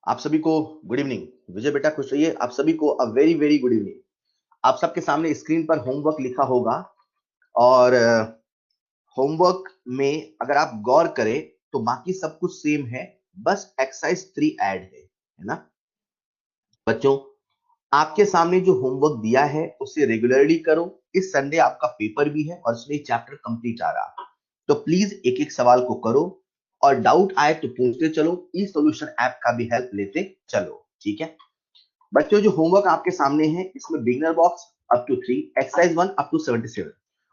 आप सभी को गुड इवनिंग। विजय बेटा खुश रहिए। आप सभी को a very very good evening. आप सबके सामने स्क्रीन पर होमवर्क लिखा होगा और होमवर्क में अगर आप गौर करें तो बाकी सब कुछ सेम है, बस एक्सरसाइज 3 ऐड है ना बच्चों। आपके सामने जो होमवर्क दिया है उसे रेगुलरली करो। इस संडे आपका पेपर भी है और इसलिए चैप्टर कंप्लीट आ रहा, तो प्लीज एक एक सवाल को करो और डाउट आए तो पूछते चलो। ई सॉल्यूशन ऐप का भी हेल्प लेते चलो, ठीक है बच्चों। जो होमवर्क आपके सामने है इसमें beginner box up to 3, exercise 1 up to 77,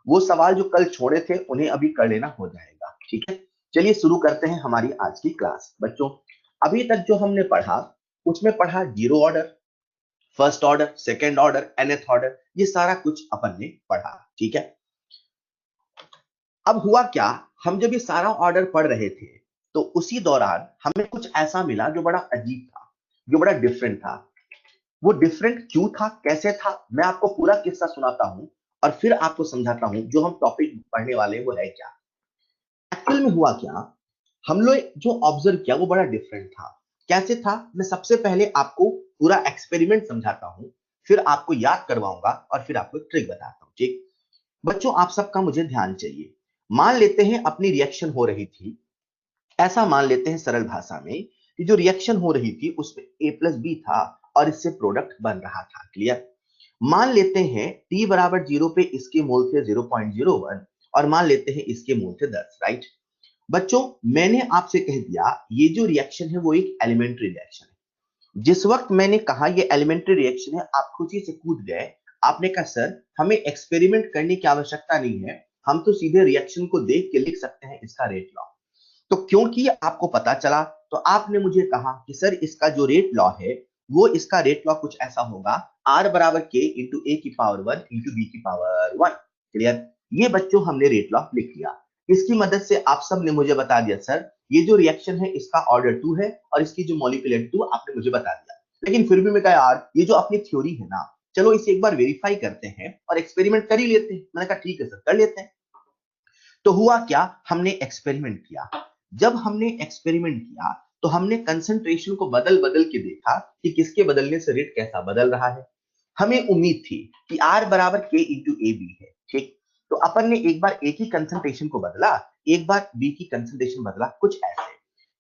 वो सवाल जो कल छोड़े थे उन्हें अभी कर लेना हो जाएगा, ठीक है। चलिए शुरू करते हैं हमारी आज की क्लास बच्चों। अभी तक जो हमने पढ़ा उसमें पढ़ा zero order, first order, second order, nth order, ये सारा कुछ अपन ने पढ़ा, ठीक है। अब हुआ क्या, हम जब ये सारा ऑर्डर पढ़ रहे थे तो उसी दौरान हमें कुछ ऐसा मिला जो बड़ा अजीब था, जो बड़ा डिफरेंट था। वो डिफरेंट क्यों था, कैसे था, मैं आपको पूरा किस्सा सुनाता हूं और फिर आपको समझाता हूं जो हम टॉपिक पढ़ने वाले हैं वो है क्या। एक्चुअल में हुआ क्या, हम लोग जो ऑब्जर्व किया वो बड़ा डिफरेंट था। कैसे था, मैं सबसे पहले आपको पूरा एक्सपेरिमेंट समझाता हूं, फिर आपको याद करवाऊंगा और फिर आपको ट्रिक बताता हूं, ठीक बच्चों। आप सबका मुझे ध्यान चाहिए। मान लेते हैं अपनी रिएक्शन हो रही थी, ऐसा मान लेते हैं सरल भाषा में कि जो रिएक्शन हो रही थी उसमें a प्लस बी था और इससे प्रोडक्ट बन रहा था। क्लियर। मान लेते हैं t बराबर 0 पे इसके मोल थे 0.01 और मान लेते हैं इसके मोल थे 10, राइट बच्चों। मैंने आपसे कह दिया ये जो रिएक्शन है वो एक एलिमेंट्री रिएक्शन है। जिस वक्त मैंने कहा ये एलिमेंट्री रिएक्शन है, आप खुशी से कूद गए। आपने कहा सर हमें एक्सपेरिमेंट करने की आवश्यकता नहीं है, हम तो सीधे रिएक्शन को देख के लिख सकते हैं इसका रेट लॉ। तो क्योंकि आपको पता चला तो आपने मुझे कहा कि सर इसका जो रेट लॉ है वो इसका रेट लॉ कुछ ऐसा होगा, R बराबर K इंटू ए की पावर 1 इंटू बी की पावर 1। क्लियर। ये बच्चों हमने रेट लॉ लिख लिया। इसकी मदद से आप सब ने मुझे बता दिया सर ये जो रिएक्शन है इसका ऑर्डर 2 है और इसकी जो मॉलिक्यूलर 2 आपने मुझे बता दिया। लेकिन फिर भी मैं कहा यार ये जो अपनी थ्योरी है ना, चलो इसे एक बार वेरीफाई करते हैं और एक्सपेरिमेंट कर ही लेते हैं। मैंने कहा ठीक है सर कर लेते हैं। तो हुआ क्या, हमने एक्सपेरिमेंट किया। जब हमने एक्सपेरिमेंट किया तो हमने कंसंट्रेशन को बदल बदल के देखा कि किसके बदलने से रेट कैसा बदल रहा है। हमें उम्मीद थी कि R बराबर K इंटू ए बी है, ठीक। तो अपन ने एक बार A की कंसंट्रेशन को बदला, एक बार B की कंसंट्रेशन बदला, कुछ ऐसे।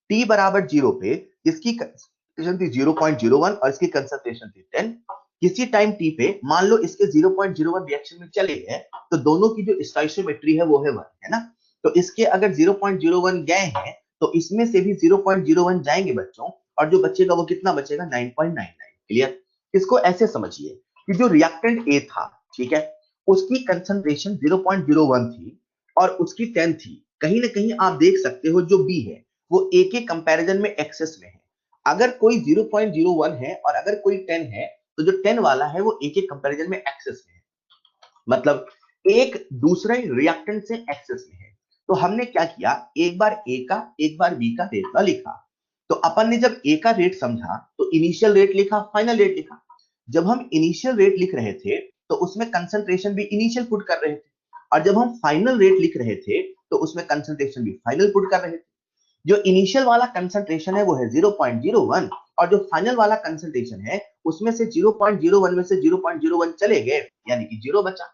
T बराबर 0 पे इसकी कंसंट्रेशन थी 0.01 और इसकी कंसंट्रेशन थी 10। किसी टाइम T पे मान लो इसके 0.01 रिएक्शन में चले गए तो दोनों की जो स्टोइचियोमेट्री है वो है 1, है ना। तो इसके अगर 0.01 गए हैं तो इसमें से भी 0.01 जाएंगे बच्चों, और जो बचेगा वो कितना बचेगा, 9.99। क्लियर। इसको ऐसे समझिए कि जो रिएक्टेंट A था, ठीक है, उसकी कंसंट्रेशन 0.01 थी और उसकी 10 थी। कहीं ना कहीं आप देख सकते हो जो B है वो A के कंपैरिजन में एक्सेस में है। अगर कोई 0.01 है और अगर कोई 10 है तो जो 10 वाला है वो A के कंपैरिजन में एक्सेस में है, मतलब एक दूसरे रिएक्टेंट से एक्सेस में है। तो हमने क्या किया, एक बार ए का एक बार बी का रेट का लिखा। तो अपन ने जब ए का रेट समझा तो इनिशियल रेट लिखा, फाइनल रेट लिखा। जब हम इनिशियल रेट लिख रहे थे तो उसमें कंसंट्रेशन भी इनिशियल पुट कर रहे थे, और जब हम फाइनल रेट लिख रहे थे तो उसमें कंसंट्रेशन भी फाइनल पुट कर रहे थे। जो इनिशियल वाला कंसंट्रेशन है वो है 0.01 और जो फाइनल वाला कंसंट्रेशन है उसमें से 0.01 में से 0.01 चले गए, यानी कि जीरो बचा।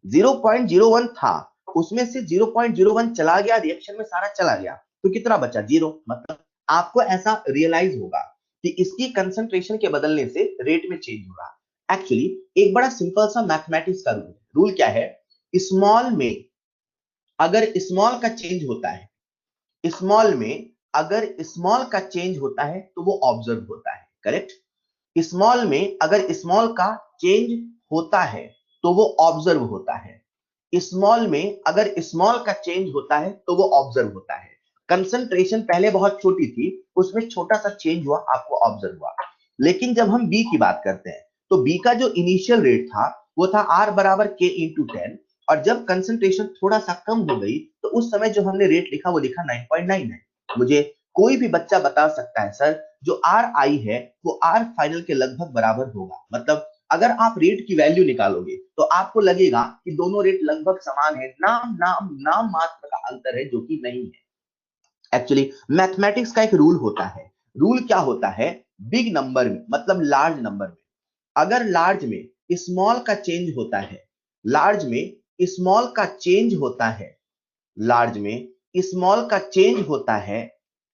0.01 था उसमें से 0.01 चला गया, रिएक्शन में सारा चला गया, तो कितना बचा, जीरो। मतलब आपको ऐसा रियलाइज होगा कि इसकी कंसंट्रेशन के बदलने से रेट में चेंज हो रहा। एक्चुअली एक बड़ा सिंपल सा मैथमेटिक्स का रूल है। रूल क्या है, स्मॉल में अगर स्मॉल का चेंज होता है, स्मॉल में अगर स्मॉल का चेंज होता है तो वो ऑब्जर्व होता है, करेक्ट। स्मॉल में अगर स्मॉल का चेंज होता है तो वो ऑब्जर्व होता है। स्मॉल में अगर स्मॉल का चेंज होता है तो वो ऑब्जर्व होता है। कंसंट्रेशन पहले बहुत छोटी थी, उसमें छोटा सा चेंज हुआ, आपको ऑब्जर्व हुआ। लेकिन जब हम बी की बात करते हैं तो बी का जो इनिशियल रेट था वो था आर बराबर के इंटू 10, और जब कंसंट्रेशन थोड़ा सा कम हो गई तो उस समय जो हमने रेट लिखा वो लिखा 9.99। मुझे कोई भी बच्चा बता सकता है सर जो आर आई है वो आर फाइनल के लगभग बराबर होगा। मतलब अगर आप रेट की वैल्यू निकालोगे तो आपको लगेगा कि दोनों रेट लगभग समान है, नाम नाम नाम मात्र का अंतर है, जो कि नहीं है। एक्चुअली मैथमेटिक्स का एक रूल होता है। रूल क्या होता है, बिग नंबर में मतलब लार्ज नंबर में, अगर लार्ज में स्मॉल का चेंज होता है, लार्ज में स्मॉल का चेंज होता है, लार्ज में स्मॉल का चेंज होता है,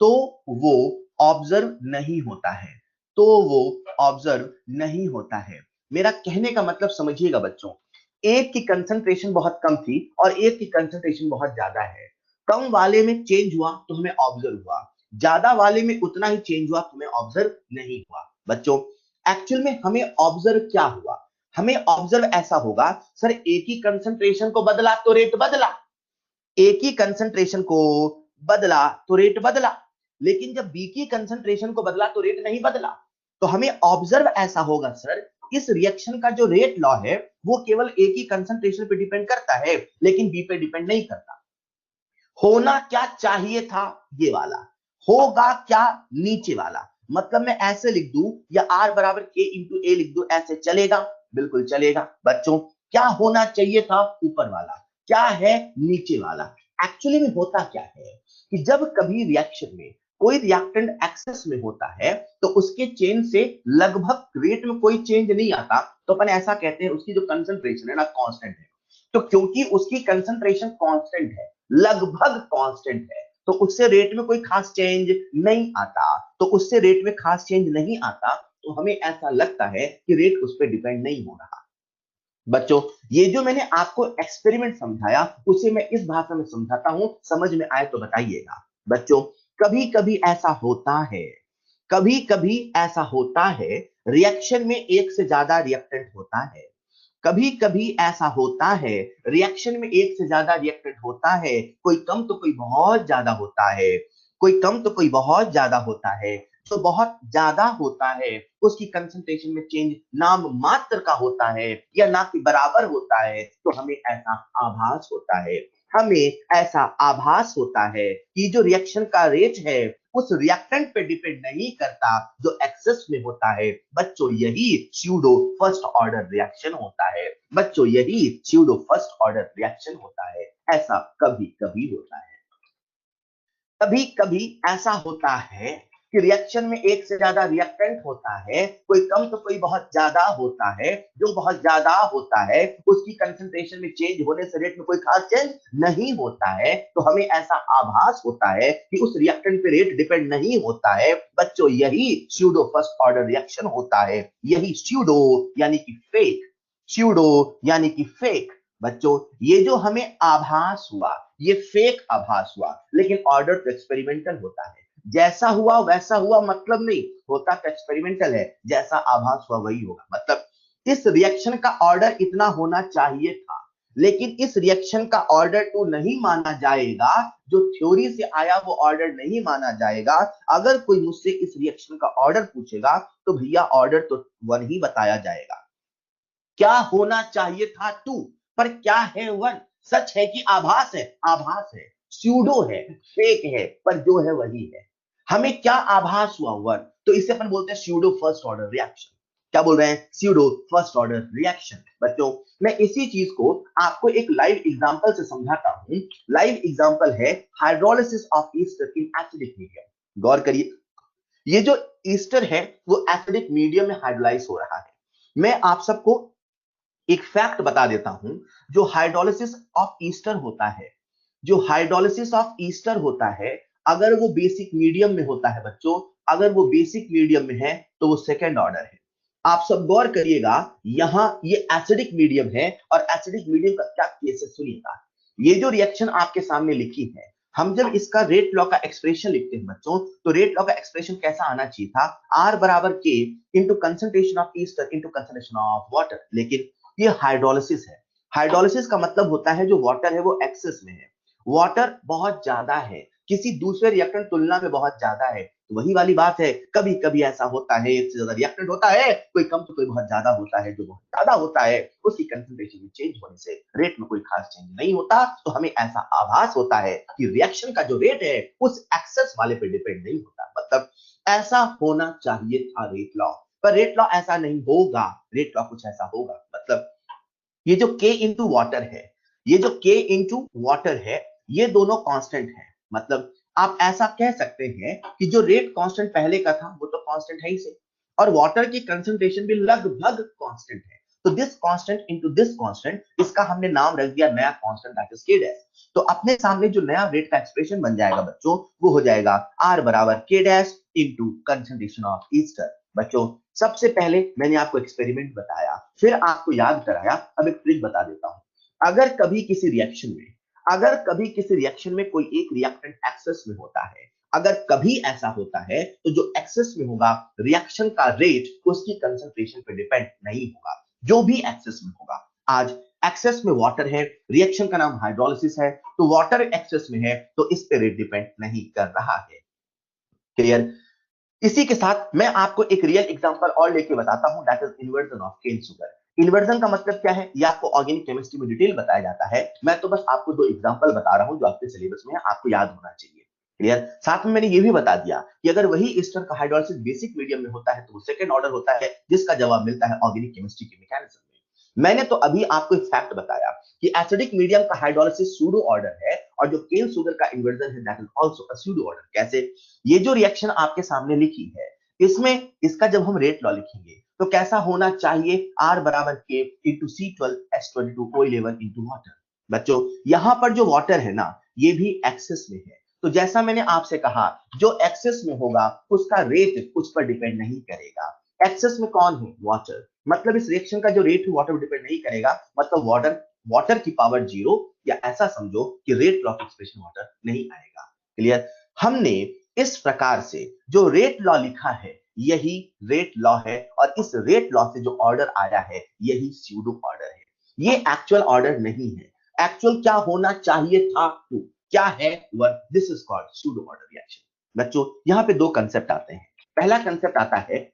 तो वो ऑब्जर्व नहीं होता है, तो वो ऑब्जर्व नहीं होता है। मेरा कहने का मतलब समझिएगा बच्चों, एक की कंसंट्रेशन बहुत कम थी और एक की कंसंट्रेशन बहुत ज्यादा है। कम वाले में चेंज हुआ तो हमें ऑब्जर्व हुआ, ज्यादा वाले में उतना ही चेंज हुआ तो हमें ऑब्जर्व नहीं हुआ। बच्चों एक्चुअल में हमें ऑब्जर्व क्या हुआ, हमें ऑब्जर्व ऐसा होगा, सर एक ही कंसंट्रेशन को बदला तो रेट बदला, एक ही कंसंट्रेशन को बदला तो रेट बदला, लेकिन जब बी की कंसंट्रेशन को बदला तो रेट नहीं बदला। तो हमें ऑब्जर्व ऐसा होगा, सर इस रिएक्शन का जो रेट लॉ है वो केवल एक ही कंसंट्रेशन पे डिपेंड करता है, लेकिन बी पे डिपेंड नहीं करता। होना क्या चाहिए था ये वाला, होगा क्या नीचे वाला, मतलब मैं ऐसे लिख दूं या R बराबर K इंटू ए लिख दूं, ऐसे चलेगा? बिल्कुल चलेगा। बच्चों क्या होना चाहिए था ऊपर वाला, क्या है नीचे वाला? एक्चुअली में होता क्या है कि जब कभी रिएक्शन में कोई रिएक्टेंट एक्सेस में होता है तो उसके चेन से लगभग रेट में कोई चेंज नहीं आता, तो अपन ऐसा कहते हैं उसकी जो कंसंट्रेशन है ना कांस्टेंट है। तो क्योंकि उसकी कंसंट्रेशन कांस्टेंट है, लगभग कांस्टेंट है, तो उससे रेट में कोई खास चेंज नहीं आता, तो उससे रेट में खास चेंज नहीं आता, तो हमें ऐसा लगता है कि रेट उस पर डिपेंड नहीं हो रहा। बच्चों ये जो मैंने आपको एक्सपेरिमेंट समझाया उसे मैं इस भाषा में समझाता हूं, समझ में आए तो बताइएगा। बच्चों कभी कभी ऐसा होता है, कभी कभी ऐसा होता है रिएक्शन में एक से ज्यादा रिएक्टेंट होता है, कभी कभी ऐसा होता है रिएक्शन में एक से ज्यादा रिएक्टेंट होता है, कोई कम तो कोई बहुत ज्यादा होता है, कोई कम तो कोई बहुत ज्यादा होता है। तो बहुत ज्यादा होता है उसकी कंसंट्रेशन में चेंज नाम मात्र का होता है या ना कि बराबर होता है, तो हमें ऐसा आभास होता है, हमें ऐसा आभास होता है कि जो रिएक्शन का रेट है उस रिएक्टेंट पे डिपेंड नहीं करता जो एक्सेस में होता है। बच्चों यही स्यूडो फर्स्ट ऑर्डर रिएक्शन होता है, बच्चों यही स्यूडो फर्स्ट ऑर्डर रिएक्शन होता है। ऐसा कभी कभी होता है, कभी कभी ऐसा होता है कि रिएक्शन में एक से ज्यादा रिएक्टेंट होता है, कोई कम तो कोई बहुत ज्यादा होता है, जो बहुत ज्यादा होता है उसकी कंसंट्रेशन में चेंज होने से रेट में कोई खास चेंज नहीं होता है, तो हमें ऐसा आभास होता है कि उस रिएक्टेंट पे रेट डिपेंड नहीं होता है। बच्चों यही स्यूडो फर्स्ट ऑर्डर रिएक्शन होता है, यही स्यूडो यानी कि फेक, स्यूडो यानी कि फेक। बच्चों ये जो हमें आभास हुआ ये फेक आभास हुआ, लेकिन ऑर्डर तो एक्सपेरिमेंटल होता है, जैसा हुआ वैसा हुआ मतलब नहीं, होता तो एक्सपेरिमेंटल है, जैसा आभास हुआ वही होगा। मतलब इस रिएक्शन का ऑर्डर इतना होना चाहिए था, लेकिन इस रिएक्शन का ऑर्डर तो नहीं माना जाएगा, जो थ्योरी से आया वो ऑर्डर नहीं माना जाएगा। अगर कोई मुझसे इस रिएक्शन का ऑर्डर पूछेगा तो भैया ऑर्डर तो वन ही बताया जाएगा, क्या होना चाहिए था टू, पर क्या है वन। सच है कि आभास है, आभास है, स्यूडो है, फेक है, पर जो है वही है। हमें क्या आभास हुआ वन, तो इसे अपन बोलते हैं स्यूडो फर्स्ट ऑर्डर रिएक्शन। क्या बोल रहे हैं? Pseudo first order reaction. बच्चों मैं इसी चीज को आपको एक लाइव एग्जांपल से समझाता हूं। लाइव एग्जांपल है hydrolysis of ester in acidic medium. गौर करिए, ये जो ईस्टर है वो एसिडिक मीडियम में हाइड्रोलाइज हो रहा है। मैं आप सबको एक फैक्ट बता देता हूं, जो हाइड्रोलिसिस ऑफ ईस्टर होता है, जो हाइड्रोलिसिस ऑफ ईस्टर होता है, अगर वो बेसिक मीडियम में होता है बच्चों, अगर वो बेसिक मीडियम में है तो वो सेकेंड ऑर्डर है। आप सब गौर करिएगा, यहां ये एसिडिक मीडियम है और एसिडिक मीडियम का क्या केस है सुनिएगा। ये जो रिएक्शन आपके सामने लिखी है, हम जब इसका रेट लॉ का एक्सप्रेशन लिखते हैं बच्चों, तो रेट लॉ का एक्सप्रेशन कैसा आना चाहिए था? आर बराबर के into concentration of Easter into concentration of water. लेकिन ये हाइड्रोलिसिस है, हाइड्रोलिसिस का मतलब होता है जो वाटर है वो एक्सेस में है, वाटर बहुत ज्यादा है, किसी दूसरे रिएक्टेंट तुलना में बहुत ज्यादा है। तो वही वाली बात है, कभी कभी ऐसा होता है एक से ज्यादा रिएक्टेंट होता है, कोई कम तो कोई बहुत ज्यादा होता है, जो बहुत ज्यादा होता है उसकी कंसंट्रेशन में चेंज होने से रेट में कोई खास चेंज नहीं होता, तो हमें ऐसा आभास होता है कि रिएक्शन का जो रेट है उस एक्सेस वाले पे डिपेंड नहीं होता। मतलब ऐसा होना चाहिए था रेट लॉ, पर रेट लॉ ऐसा नहीं होगा, रेट लॉ कुछ ऐसा होगा। मतलब ये जो k इंटू वाटर है, ये जो k इंटू वाटर है, ये दोनों कांस्टेंट है। मतलब आप ऐसा कह सकते हैं कि जो रेट कांस्टेंट पहले का था वो तो कांस्टेंट है ही से, और वाटर की कंसंट्रेशन भी लगभग कांस्टेंट है। तो this constant into this constant, इसका हमने नाम रख दिया नया constant, that is k dash. तो अपने सामने जो नया रेट का एक्सप्रेशन बन जाएगा बच्चों, वो हो जाएगा r बराबर k dash into concentration of Easter. बच्चों सबसे पहले मैंने आपको एक्सपेरिमेंट बताया, फिर आपको याद कराया, अब एक ट्रिक बता देता हूं। अगर कभी किसी रिएक्शन में कोई एक रिएक्टेंट एक्सेस में होता है, अगर कभी ऐसा होता है, तो जो एक्सेस में होगा रिएक्शन का रेट उसकी कंसंट्रेशन पे डिपेंड नहीं होगा, जो भी एक्सेस में होगा। आज एक्सेस में वाटर है, रिएक्शन का नाम हाइड्रोलिसिस है, तो वाटर एक्सेस में है तो इस पे रेट डिपेंड नहीं कर रहा है। क्लियर? इसी के साथ मैं आपको एक रियल एग्जांपल और लेके बताता हूं, that is inversion of cane sugar. Inversion का मतलब क्या है, ये आपको ऑर्गेनिक केमिस्ट्री में डिटेल बताया जाता है, मैं तो बस आपको दो एग्जांपल बता रहा हूं जो आपके सिलेबस में है, आपको याद होना चाहिए। क्लियर? साथ में मैंने ये भी बता दिया कि अगर वही ईस्टर का हाइड्रोलिसिस बेसिक मीडियम में होता है तो वो सेकंड ऑर्डर होता है, जिसका जवाब मिलता है ऑर्गेनिक केमिस्ट्री के मैकेनिज्म में। मैंने तो अभी आपको एक फैक्ट बताया कि एसिडिक मीडियम का हाइड्रोलिसिस सूडो ऑर्डर है, और जो केन शुगर का इन्वर्जन है that is also a pseudo order. कैसे? ये जो रिएक्शन आपके सामने लिखी है, इसमें इसका जब हम रेट लॉ लिखेंगे तो कैसा होना चाहिए, R बराबर K into C12H22O11 into water. बच्चों यहां पर जो वाटर है ना, ये भी एक्सेस में है, तो जैसा मैंने आपसे कहा, जो एक्सेस में होगा उसका रेट उस पर डिपेंड नहीं करेगा। एक्सेस में कौन है, वाटर, मतलब इस रिएक्शन का जो रेट है वाटर पर डिपेंड नहीं करेगा, मतलब वाटर की पावर जीरो, या ऐसा समझो कि रेट लॉ एक्सप्रेशन वाटर नहीं आएगा। क्लियर? हमने इस प्रकार से जो रेट लॉ लिखा है यही रेट लॉ है, और इस रेट लॉ से जो ऑर्डर आया है यही स्यूडो ऑर्डर है, ये एक्चुअल ऑर्डर नहीं है। एक्चुअल क्या होना चाहिए था, टू, क्या है, one, this is called pseudo order reaction. बच्चों यहां पे दो कंसेप्ट आते हैं। पहला कंसेप्ट आता है,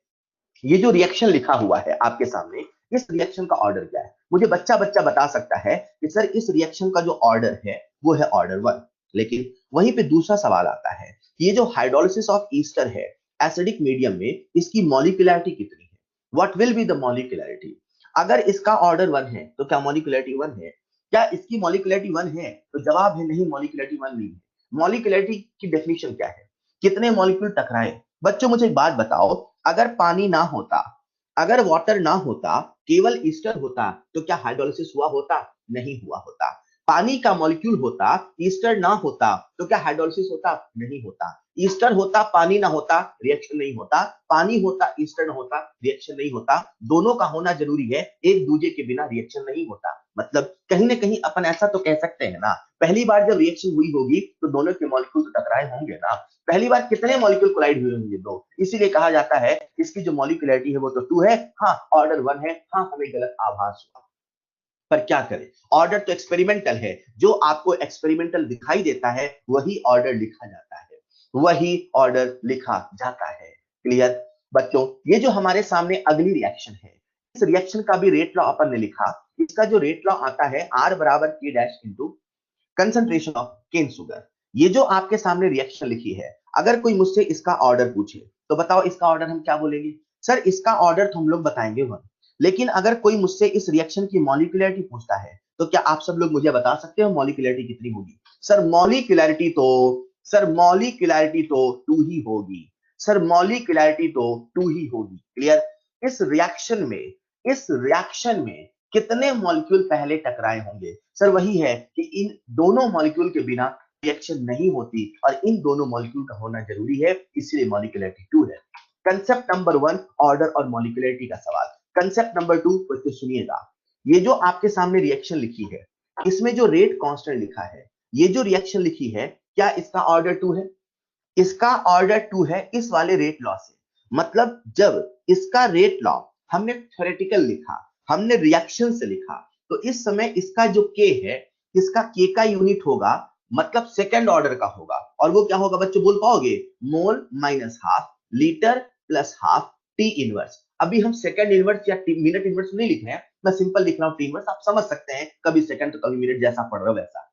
ये जो रिएक्शन लिखा हुआ है आपके सामने, इस रिएक्शन का ऑर्डर क्या है। मुझे बच्चा बच्चा बता सकता है कि सर इस रिएक्शन का जो ऑर्डर है वो है ऑर्डर वन, लेकिन वहीं पे दूसरा सवाल आता है, ये जो हाइड्रोलिसिस ऑफ ईस्टर है एसिडिक मीडियम में, इसकी मॉलिक्यूलरिटी कितनी है, what will be the molecularity. अगर इसका ऑर्डर वन है तो क्या मॉलिक्यूलरिटी वन है, क्या इसकी मॉलिक्यूलरिटी वन है, तो जवाब है नहीं, मॉलिक्यूलरिटी वन नहीं है। मॉलिक्यूलरिटी की डेफिनेशन क्या है, कितने मॉलिक्यूल टकराए। बच्चों मुझे एक बात बताओ, अगर पानी ना होता, अगर वाटर ना होता, केवल ईस्टर होता, तो क्या हाइड्रोलिसिस हुआ होता, नहीं हुआ होता। पानी का मॉलिक्यूल होता, ईस्टर ना होता, तो क्या हाइड्रोलिसिस होता, नहीं होता। ईस्टर होता, पानी ना होता, रिएक्शन नहीं होता। पानी होता, ईस्टर ना होता, रिएक्शन नहीं होता। दोनों का होना जरूरी है, एक दूसरे के बिना रिएक्शन नहीं होता। मतलब कहीं ना कहीं अपन ऐसा तो कह सकते हैं ना, पहली बार जब रिएक्शन हुई होगी तो दोनों के मॉलिक्यूल तो टकराए होंगे ना। पहली बार कितने मॉलिक्यूल कोलाइड हुए होंगे, दो, इसीलिए कहा जाता है इसकी जो मॉलिक्यूलरिटी है वो तो टू है, हाँ ऑर्डर वन है, हाँ हमें गलत आभास हुआ, पर क्या करें, ऑर्डर तो एक्सपेरिमेंटल है, जो आपको एक्सपेरिमेंटल दिखाई देता है वही ऑर्डर लिखा जाता है, वही ऑर्डर लिखा जाता है। क्लियर? बच्चों ये जो हमारे सामने अगली रिएक्शन है, इस रिएक्शन का भी रेट लॉ अपन ने लिखा, इसका जो रेट लॉ आता है R बराबर K dash into concentration of cane sugar. ये जो आपके सामने रिएक्शन लिखी है, अगर कोई मुझसे इसका ऑर्डर पूछे तो बताओ इसका ऑर्डर हम क्या बोलेंगे, सर इसका ऑर्डर तो हम लोग बताएंगे वन। लेकिन अगर कोई मुझसे इस रिएक्शन की मॉलिक्यूलरिटी पूछता है तो क्या आप सब लोग मुझे बता सकते हो मॉलिक्यूलरिटी कितनी होगी। सर मॉलिक्यूलरिटी तो टू ही होगी, सर मॉलिक्यूलरिटी तो टू ही होगी। क्लियर? इस रिएक्शन में कितने मॉलिक्यूल पहले टकराए होंगे, सर वही है कि इन दोनों मॉलिक्यूल के बिना रिएक्शन नहीं होती, और इन दोनों मॉलिक्यूल का होना जरूरी है, इसलिए मॉलिक्यूलरिटी टू है। कंसेप्ट नंबर वन, ऑर्डर और मॉलिक्यूलरिटी का सवाल। कंसेप्ट नंबर टू, बच्चों सुनिएगा, ये जो आपके सामने रिएक्शन लिखी है, इसमें जो रेट कांस्टेंट लिखा है, ये जो रिएक्शन लिखी है, क्या इसका ऑर्डर टू है, इसका ऑर्डर टू है इस वाले रेट लॉ से। मतलब जब इसका रेट लॉ हमने थ्योरेटिकल लिखा, हमने रिएक्शन से लिखा, तो इस समय इसका जो के है, इसका के का यूनिट होगा, मतलब सेकंड ऑर्डर का होगा, और वो क्या होगा बच्चों, बोल पाओगे, mole minus half, litre plus half, T inverse. अभी हम सेकंड इनवर्स या मिनट इनवर्स नहीं लिख रहे हैं, मैं सिंपल लिख रहा हूं टी इनवर्स, आप समझ सकते हैं, कभी सेकंड तो कभी मिनट, जैसा पढ़ रहे हो वैसा।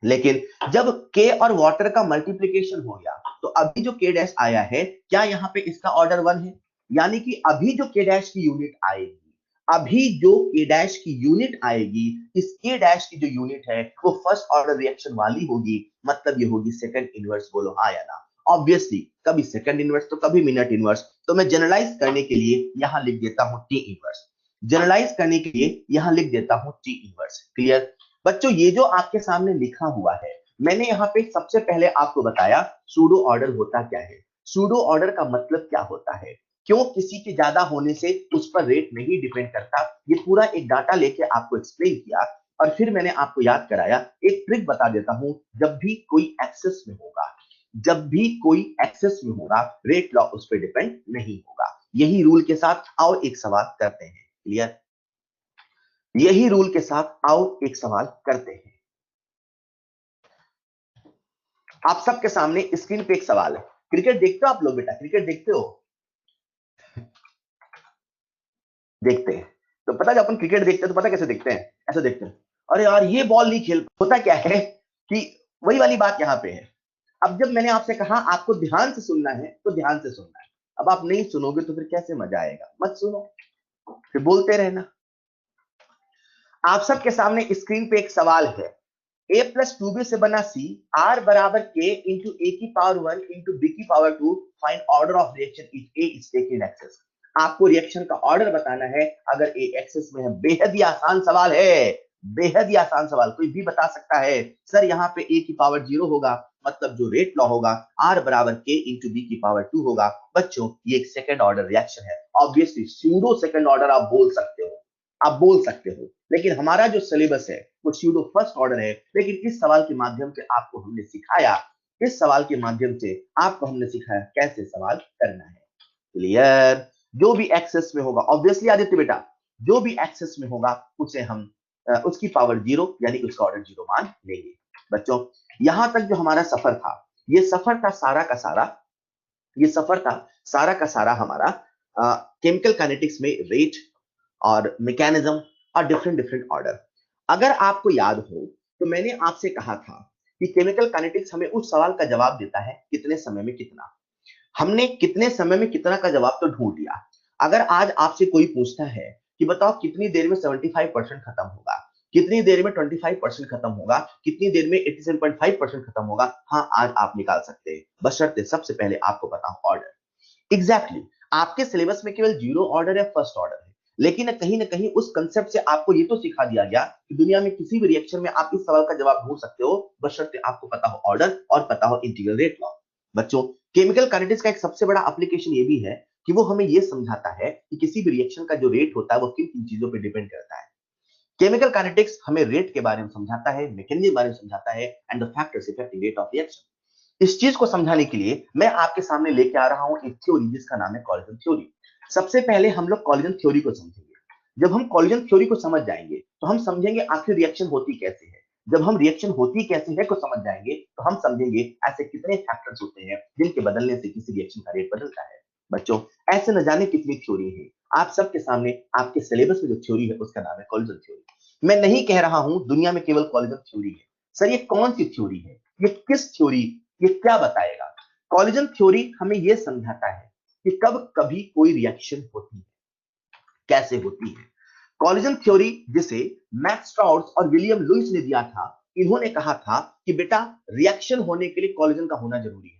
लेकिन जब के और वाटर का मल्टीप्लीकेशन हो गया, तो अभी जो के डैश आया है, क्या यहाँ पे इसका ऑर्डर वन है, यानी कि अभी जो के डैश की यूनिट आएगी, अभी जो के डैश की यूनिट आएगी, इस के डैश की जो यूनिट है वो फर्स्ट ऑर्डर रिएक्शन वाली होगी, मतलब ये होगी सेकंड इनवर्स, बोलो हाँ या ना। ऑब्वियसली कभी सेकंड इनवर्स तो कभी मिनट इनवर्स, तो मैं जनरलाइज करने के लिए यहां लिख देता हूं टी इनवर्स। जनरलाइज करने के लिए यहां लिख देता हूं टी इनवर्स। क्लियर बच्चों? ये जो आपके सामने लिखा हुआ है, मैंने यहाँ पे सबसे पहले आपको बताया सूडो ऑर्डर होता क्या है, सूडो ऑर्डर का मतलब क्या होता है, क्यों किसी के ज्यादा होने से उस पर रेट नहीं डिपेंड करता, ये पूरा एक डाटा लेके आपको एक्सप्लेन किया। और फिर मैंने आपको याद कराया, एक ट्रिक बता देता हूं, जब भी कोई एक्सेस में होगा, जब भी कोई एक्सेस में होगा, रेट लॉ उस पर डिपेंड नहीं होगा। यही रूल के साथ आओ एक सवाल करते हैं। क्लियर? यही रूल के साथ आओ एक सवाल करते हैं। आप सबके सामने स्क्रीन पे एक सवाल है। क्रिकेट देखते हो आप लोग? बेटा क्रिकेट देखते हो? देखते हैं। तो पता जब अपन क्रिकेट देखते हैं तो पता कैसे देखते हैं? ऐसे देखते हैं, अरे यार ये बॉल नहीं खेल। होता क्या है कि वही वाली बात यहां पे है। अब जब मैंने आपसे कहा आपको ध्यान से सुनना है तो ध्यान से सुनना है। अब आप नहीं सुनोगे तो फिर कैसे मजा आएगा? मत सुनो, फिर बोलते रहना। आप सबके सामने स्क्रीन पे एक सवाल है, a प्लस टू बी से बना c r बराबर k इंटू ए की पावर 1 इंटू बी की power 2, find order of reaction if a is taken excess. आपको रिएक्शन का ऑर्डर बताना है अगर a एक्सेस में है। बेहद ही आसान सवाल है, बेहद ही आसान सवाल। कोई भी बता सकता है सर यहाँ पे a की पावर 0 होगा, मतलब जो रेट लॉ होगा r बराबर k इंटू बी की पावर 2 होगा। बच्चों ये एक सेकंड ऑर्डर रिएक्शन है, ऑब्वियसली सूडो सेकंड ऑर्डर आप बोल सकते हो, आप बोल सकते हो, लेकिन हमारा जो सिलेबस है वो स्यूडो फर्स्ट ऑर्डर है। लेकिन इस सवाल के माध्यम से आपको हमने सिखाया, इस सवाल के माध्यम से आपको हमने सिखाया कैसे सवाल करना है। क्लियर? जो भी एक्सेस में होगा, ऑब्वियसली आदित्य बेटा, जो भी एक्सेस में होगा उसे हम उसकी पावर 0 यानी उसका ऑर्डर 0 मान लेंगे। बच्चों यहां तक जो हमारा सफर था, ये सफर था सारा का सारा, ये सफर था सारा का सारा हमारा केमिकल काइनेटिक्स में रेट और मैकेनिज्म और डिफरेंट डिफरेंट ऑर्डर। अगर आपको याद हो तो मैंने आपसे कहा था कि केमिकल काइनेटिक्स हमें उस सवाल का जवाब देता है कितने समय में कितना। हमने कितने समय में कितना का जवाब तो ढूंढ लिया। अगर आज आपसे कोई पूछता है कि बताओ कितनी देर में 75% खत्म होगा, कितनी देर में 25% खत्म होगा, कितनी देर में 87.5% खत्म होगा, हाँ आज आप निकाल सकते हैं, बशर्ते सबसे पहले आपको पता हो ऑर्डर। एग्जैक्टली आपके सिलेबस में केवल 0 ऑर्डर है, फर्स्ट ऑर्डर है, लेकिन कहीं ना कहीं उस कंसेप्ट से आपको ये तो सिखा दिया गया कि दुनिया में किसी भी रिएक्शन में आप इस सवाल का जवाब ढूंढ सकते हो, बशर्ते आपको पता हो ऑर्डर और पता हो इंटीग्रल रेट लॉ। बच्चों केमिकल काइनेटिक्स का एक सबसे बड़ा एप्लीकेशन ये भी है कि वो हमें ये समझाता है कि किसी भी रिएक्शन का जो रेट होता है वो किन किन चीजों पर डिपेंड करता है। केमिकल काइनेटिक्स हमें रेट के बारे में समझाता है, मैकेनिज्म के बारे में समझाता है and the factors affecting rate of reaction. इस चीज को समझाने के लिए मैं आपके सामने लेके आ रहा हूं एक थ्योरी जिसका नाम है कॉलिजन थ्योरी। सबसे पहले हम लोग कॉलिजन थ्योरी को समझेंगे। जब हम कॉलिजन थ्योरी को समझ जाएंगे तो हम समझेंगे आखिर रिएक्शन होती कैसे है। जब हम रिएक्शन होती कैसे है को समझ जाएंगे तो हम समझेंगे ऐसे कितने फैक्टर्स होते हैं जिनके बदलने से किसी रिएक्शन का रेट बदलता है। बच्चों ऐसे न जाने कितनी थ्योरी है, आप सबके सामने आपके सिलेबस में जो थ्योरी है उसका नाम है कॉलिजन थ्योरी। मैं नहीं कह रहा हूं दुनिया में केवल कॉलिजन थ्योरी है। सर ये कौन सी थ्योरी है, ये किस थ्योरी, ये क्या बताएगा? कॉलिजन थ्योरी हमें यह समझाता है कि कब कभी कोई रिएक्शन होती है, कैसे होती है। कॉलिजन थ्योरी जिसे मैक्स स्ट्राउस और विलियम लुइस ने दिया था, इन्होंने कहा था कि बेटा रिएक्शन होने के लिए कॉलिजन का होना जरूरी है।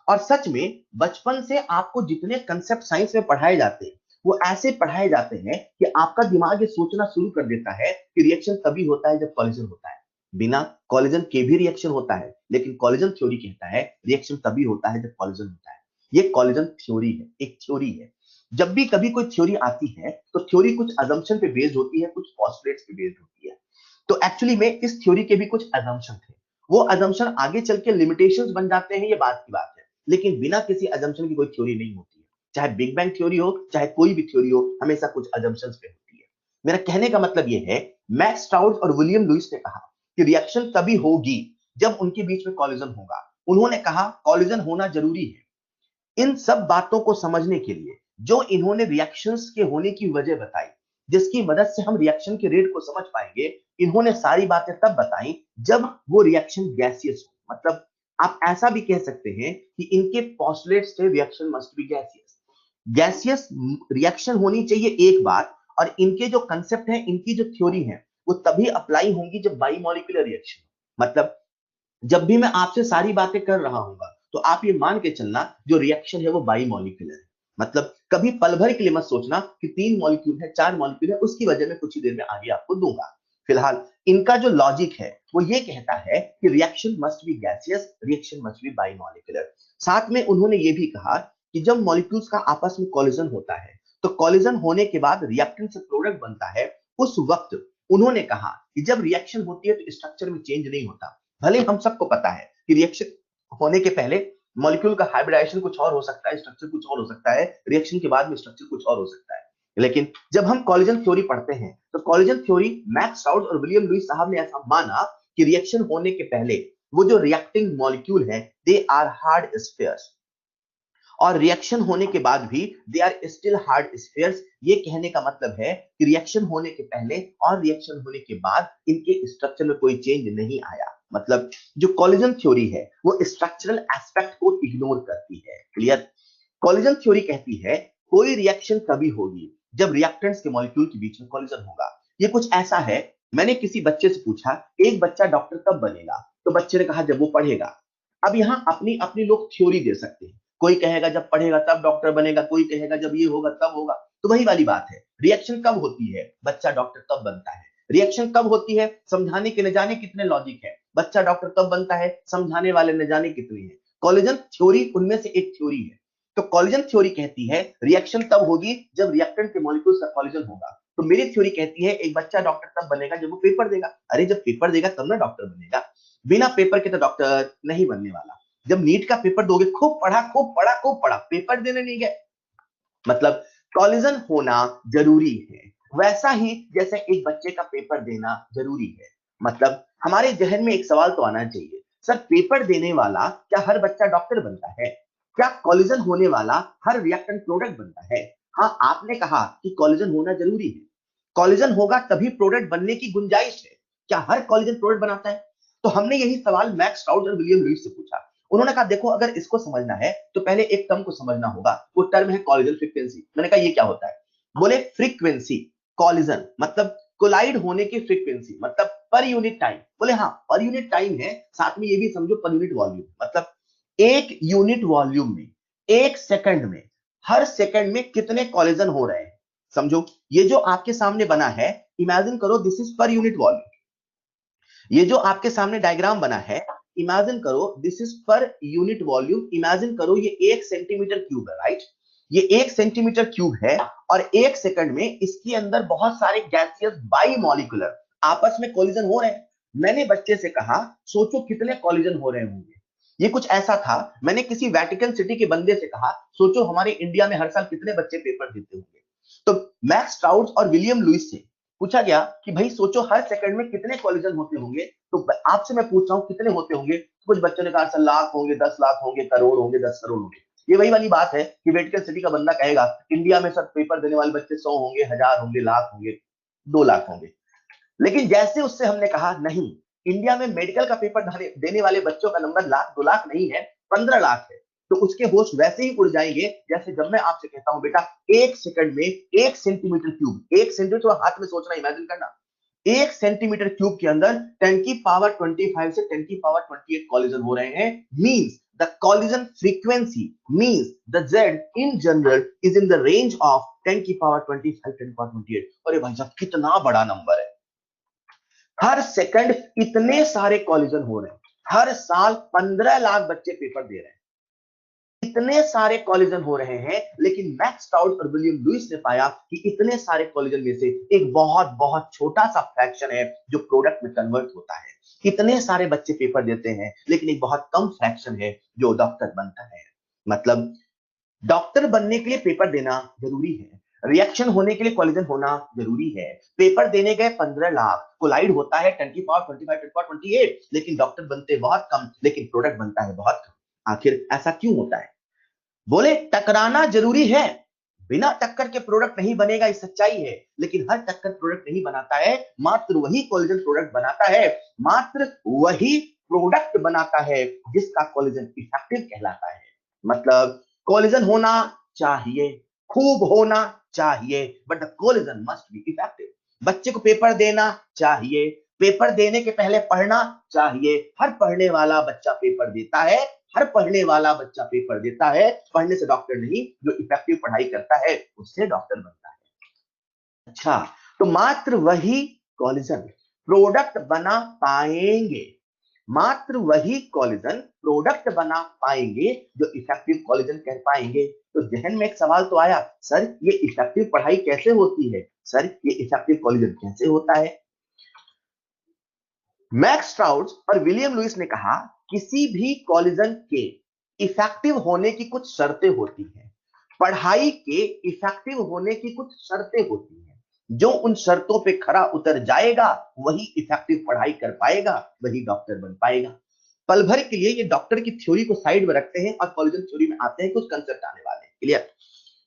और सच में बचपन से आपको जितने कंसेप्ट साइंस में पढ़ाए जाते हैं वो ऐसे पढ़ाए जाते हैं कि आपका दिमाग ये सोचना शुरू कर देता है कि रिएक्शन तभी होता है जब कॉलिजन होता है। बिना कॉलिजन के भी रिएक्शन होता है, लेकिन कॉलिजन थ्योरी कहता है रिएक्शन तभी होता है जब कॉलिजन होता है। ये कॉलिजन थ्योरी है, एक थ्योरी है। जब भी कभी कोई थ्योरी आती है तो थ्योरी कुछ अजम्पशन पे बेस्ड होती है, कुछ पोस्टुलेट्स पे बेस्ड होती है। तो एक्चुअली में इस थ्योरी के भी कुछ अजम्पशन थे, वो अजम्पशन आगे चल के लिमिटेशंस बन जाते हैं, ये बात की बात है। लेकिन बिना किसी अजम्पशन की कोई थ्योरी नहीं होती है। चाहे बिग बैंग थ्योरी हो, चाहे कोई भी थ्योरी हो, हमेशा कुछ अजम्पशंस पे होती है। मेरा कहने का मतलब ये है, मैक्स स्ट्राउस और विलियम लुइस ने कहा कि रिएक्शन तभी होगी जब उनके बीच में कॉलिजन होगा। उन्होंने कहा कॉलिजन होना जरूरी है। इन सब बातों को समझने के लिए जो इन्होंने रिएक्शंस के होने की वजह बताई, जिसकी मदद से हम रिएक्शन के रेट को समझ पाएंगे, इन्होंने सारी बातें तब बताई जब वो रिएक्शन गैसियस हो। मतलब आप ऐसा भी कह सकते हैं कि इनके पोस्टुलेट्स थे reaction must be gaseous. Gaseous reaction होनी चाहिए एक बात, और इनके जो कंसेप्ट है, इनकी जो थ्योरी है, वो तभी अप्लाई होंगी जब बाई मॉलिक्यूलर रिएक्शन। मतलब जब भी मैं आपसे सारी बातें कर रहा हूंगा तो आप ये मान के चलना जो रिएक्शन है वो बाइमॉलिक्यूलर है। मतलब कभी पल भर के लिए मत सोचना कि 3 मॉलिक्यूल है 4 मॉलिक्यूल है, उसकी वजह मैं कुछ ही देर में आगे आपको दूंगा। फिलहाल इनका जो लॉजिक है वो ये कहता है कि reaction must be gaseous, reaction must be bimolecular. साथ में उन्होंने ये भी कहा कि जब मॉलिक्यूल्स का आपस में कॉलिजन होता है तो कॉलिजन होने के बाद रिएक्टेंट से प्रोडक्ट बनता है। उस वक्त उन्होंने कहा कि जब रिएक्शन होती है तो स्ट्रक्चर में चेंज नहीं होता। भले हम सबको पता है कि रिएक्शन होने के पहले मॉलिक्यूल का हाइब्रिडाइजेशन कुछ और हो सकता है, स्ट्रक्चर कुछ और हो सकता है, रिएक्शन के बाद में स्ट्रक्चर कुछ और हो सकता है। लेकिन जब हम कॉलिजन थ्योरी पढ़ते हैं तो कॉलिजन थ्योरी मैक्स स्ट्राउस और विलियम लुईस साहब ने ऐसा माना कि रिएक्शन होने के पहले वो जो रिएक्टिंग मॉलिक्यूल है दे आर हार्ड स्फीयर्स, और रिएक्शन होने के बाद भी they are still hard spheres. ये कहने का मतलब है कि रिएक्शन होने के पहले और रिएक्शन होने के बाद इनके स्ट्रक्चर में कोई चेंज नहीं आया। मतलब जो कॉलिजन थ्योरी है वो स्ट्रक्चरल एस्पेक्ट को इग्नोर करती है। क्लियर? कॉलिजन थ्योरी कहती है कोई रिएक्शन कभी होगी जब रिएक्टेंट्स के मॉलिक्यूल के बीच में कॉलिजन होगा। ये कुछ ऐसा है, मैंने किसी बच्चे से पूछा एक बच्चा डॉक्टर कब बनेगा, तो बच्चे ने कहा जब वो पढ़ेगा। अब यहाँ अपनी अपनी लोग थ्योरी दे सकते हैं, कोई कहेगा जब पढ़ेगा तब डॉक्टर बनेगा, कोई कहेगा जब ये होगा तब होगा। तो वही वाली बात है, रिएक्शन कब होती है, बच्चा डॉक्टर कब बनता है। रिएक्शन कब होती है, समझाने के न जाने कितने लॉजिक है, बच्चा डॉक्टर कब बनता है, समझाने वाले न जाने कितने हैं। कॉलिजन थ्योरी उनमें से एक थ्योरी है। तो कॉलिजन थ्योरी कहती है रिएक्शन तब होगी जब रिएक्टेंट के मॉलिक्यूल्स का कॉलिजन होगा। तो मेरी थ्योरी कहती है एक बच्चा डॉक्टर तब बनेगा जब वो पेपर देगा। अरे जब पेपर देगा तब ना डॉक्टर बनेगा, बिना पेपर के तो डॉक्टर नहीं बनने वाला। जब नीट का पेपर दोगे, खूब पढ़ा खूब पढ़ा खूब पढ़ा, पेपर देने नहीं गए, मतलब कॉलिजन होना जरूरी है। वैसा ही जैसे एक बच्चे का पेपर देना जरूरी है। मतलब हमारे जहन में एक सवाल तो आना चाहिए, सर पेपर देने वाला क्या हर बच्चा डॉक्टर बनता है? क्या कॉलिजन होने वाला हर रिएक्टेंट प्रोडक्ट बनता है? हाँ, आपने कहा कि कॉलिजन होना जरूरी है, कॉलिजन होगा तभी प्रोडक्ट बनने की गुंजाइश है। क्या हर कॉलिजन प्रोडक्ट बनाता है? तो हमने यही सवाल मैक्स स्ट्राउस और विलियम लुईस से पूछा। उन्होंने कहा देखो अगर इसको समझना है तो पहले एक टर्म को समझना होगा, वो टर्म है कॉलिजन फ्रीक्वेंसी। मैंने कहा ये क्या होता है? बोले फ्रीक्वेंसी, कॉलिजन मतलब कोलाइड होने की फ्रीक्वेंसी, मतलब पर यूनिट टाइम। बोले हाँ पर यूनिट टाइम है, साथ में ये भी समझो पर यूनिट वॉल्यूम। मतलब एक यूनिट वॉल्यूम में एक सेकंड में हर सेकंड में कितने कॉलिजन हो रहे हैं। समझो ये जो आपके सामने बना है, इमेजिन करो this is per unit volume. ये जो आपके सामने डायग्राम बना है, इमेजिन करो this is per unit volume. Imagine करो ये 1 सेंटीमीटर क्यूब है, राइट? ये 1 सेंटीमीटर क्यूब है और एक सेकंड में इसके अंदर बहुत सारे गैसियस बाइमॉलिक्यूलर आपस में कोलिजन हो रहे हैं। मैंने बच्चे से कहा सोचो कितने कोलिजन हो रहे होंगे। ये कुछ ऐसा था, मैंने किसी वेटिकन सिटी के बंदे से कहा सोचो हमारे इंडिया में हर साल कितने बच्चे पेपर देते होंगे। तो मैक्स स्ट्राउस और विलियम लुईस से पूछा गया कि भाई सोचो हर सेकंड में कितने कॉलिजन होते होंगे। तो आपसे मैं पूछ रहा हूं कितने होते होंगे। कुछ बच्चों ने कहा सर लाख होंगे, 10 लाख होंगे, करोड़ होंगे, 10 करोड़ होंगे। ये वही वाली बात है कि वेटिकन सिटी का बंदा कहेगा इंडिया में सर पेपर देने वाले बच्चे 100 होंगे, 1000 होंगे, लाख होंगे, 2 लाख होंगे। लेकिन जैसे उससे हमने कहा नहीं, इंडिया में मेडिकल का पेपर देने वाले बच्चों का नंबर लाख 2 लाख नहीं है, 15 लाख है। तो उसके होश वैसे ही उड़ जाएंगे जैसे जब मैं आपसे कहता हूं बेटा एक सेकंड में 1 सेंटीमीटर क्यूब, 1 सेंटीमीटर हाथ में सोचना, इमेजिन करना, 1 सेंटीमीटर क्यूब के अंदर 10 की पावर 25 से 10 की पावर 28 कॉलिजन हो रहे हैं। Means the collision frequency means the Z in general is in the range of 10 की पावर 25, 10 की पावर 28। अरे भाई साहब कितना बड़ा नंबर है। हर सेकंड इतने सारे कॉलिजन हो रहे हैं, हर साल 15 लाख बच्चे पेपर दे रहे हैं, इतने सारे कॉलिजन हो रहे हैं। लेकिन मैक्स स्ट्राउस और विलियम लुईस ने पाया कि इतने सारे कॉलिजन में से एक बहुत बहुत छोटा सा फ्रैक्शन है जो प्रोडक्ट में कन्वर्ट होता है। इतने सारे बच्चे पेपर देते हैं लेकिन एक बहुत कम फ्रैक्शन है जो डॉक्टर बनता है। मतलब डॉक्टर बनने के लिए पेपर देना जरूरी है, रिएक्शन होने के लिए कॉलिजन होना जरूरी है। पेपर देने गए 15 लाख, कोलाइड होता है 10 की पावर 25, 10 की पावर 28, लेकिन डॉक्टर बनते बहुत कम, लेकिन प्रोडक्ट बनता है बहुत कम। आखिर ऐसा क्यों होता है? बोले टकराना जरूरी है, बिना टक्कर के प्रोडक्ट नहीं बनेगा, ये सच्चाई है। लेकिन हर टक्कर प्रोडक्ट नहीं बनाता है, मात्र वही कोलिजन प्रोडक्ट बनाता है, मात्र वही प्रोडक्ट बनाता है जिसका कोलिजन इफेक्टिव कहलाता है। मतलब कोलिजन होना चाहिए, खूब होना चाहिए, but the collision must be effective. बच्चे को पेपर देना चाहिए, पेपर देने के पहले पढ़ना चाहिए, हर पढ़ने वाला बच्चा पेपर देता है, हर पढ़ने वाला बच्चा पेपर देता है, पढ़ने से डॉक्टर नहीं, जो इफेक्टिव पढ़ाई करता है उससे डॉक्टर बनता है। अच्छा, तो मात्र वही कॉलेजन प्रोडक्ट बना पाएंगे, मात्र वही कॉलेजन प्रोडक्ट बना पाएंगे जो इफेक्टिव कॉलेजन कह पाएंगे। तो जहन में एक सवाल तो आया, सर ये इफेक्टिव पढ़ाई कैसे होती है, सर ये इफेक्टिव कॉलेजन कैसे होता है? मैक्स स्ट्राउस और विलियम लुइस ने कहा, किसी भी कॉलेजन के इफेक्टिव होने की कुछ शर्तें होती हैं, पढ़ाई के इफेक्टिव होने की कुछ शर्तें होती हैं, जो उन शर्तों पे खरा उतर जाएगा वही इफेक्टिव पढ़ाई कर पाएगा, वही डॉक्टर बन पाएगा। पल भर के लिए ये डॉक्टर की थ्योरी को साइड में रखते हैं और कॉलेजन थ्योरी में आते हैं, कुछ कंसेप्ट आने वाले हैं। क्लियर?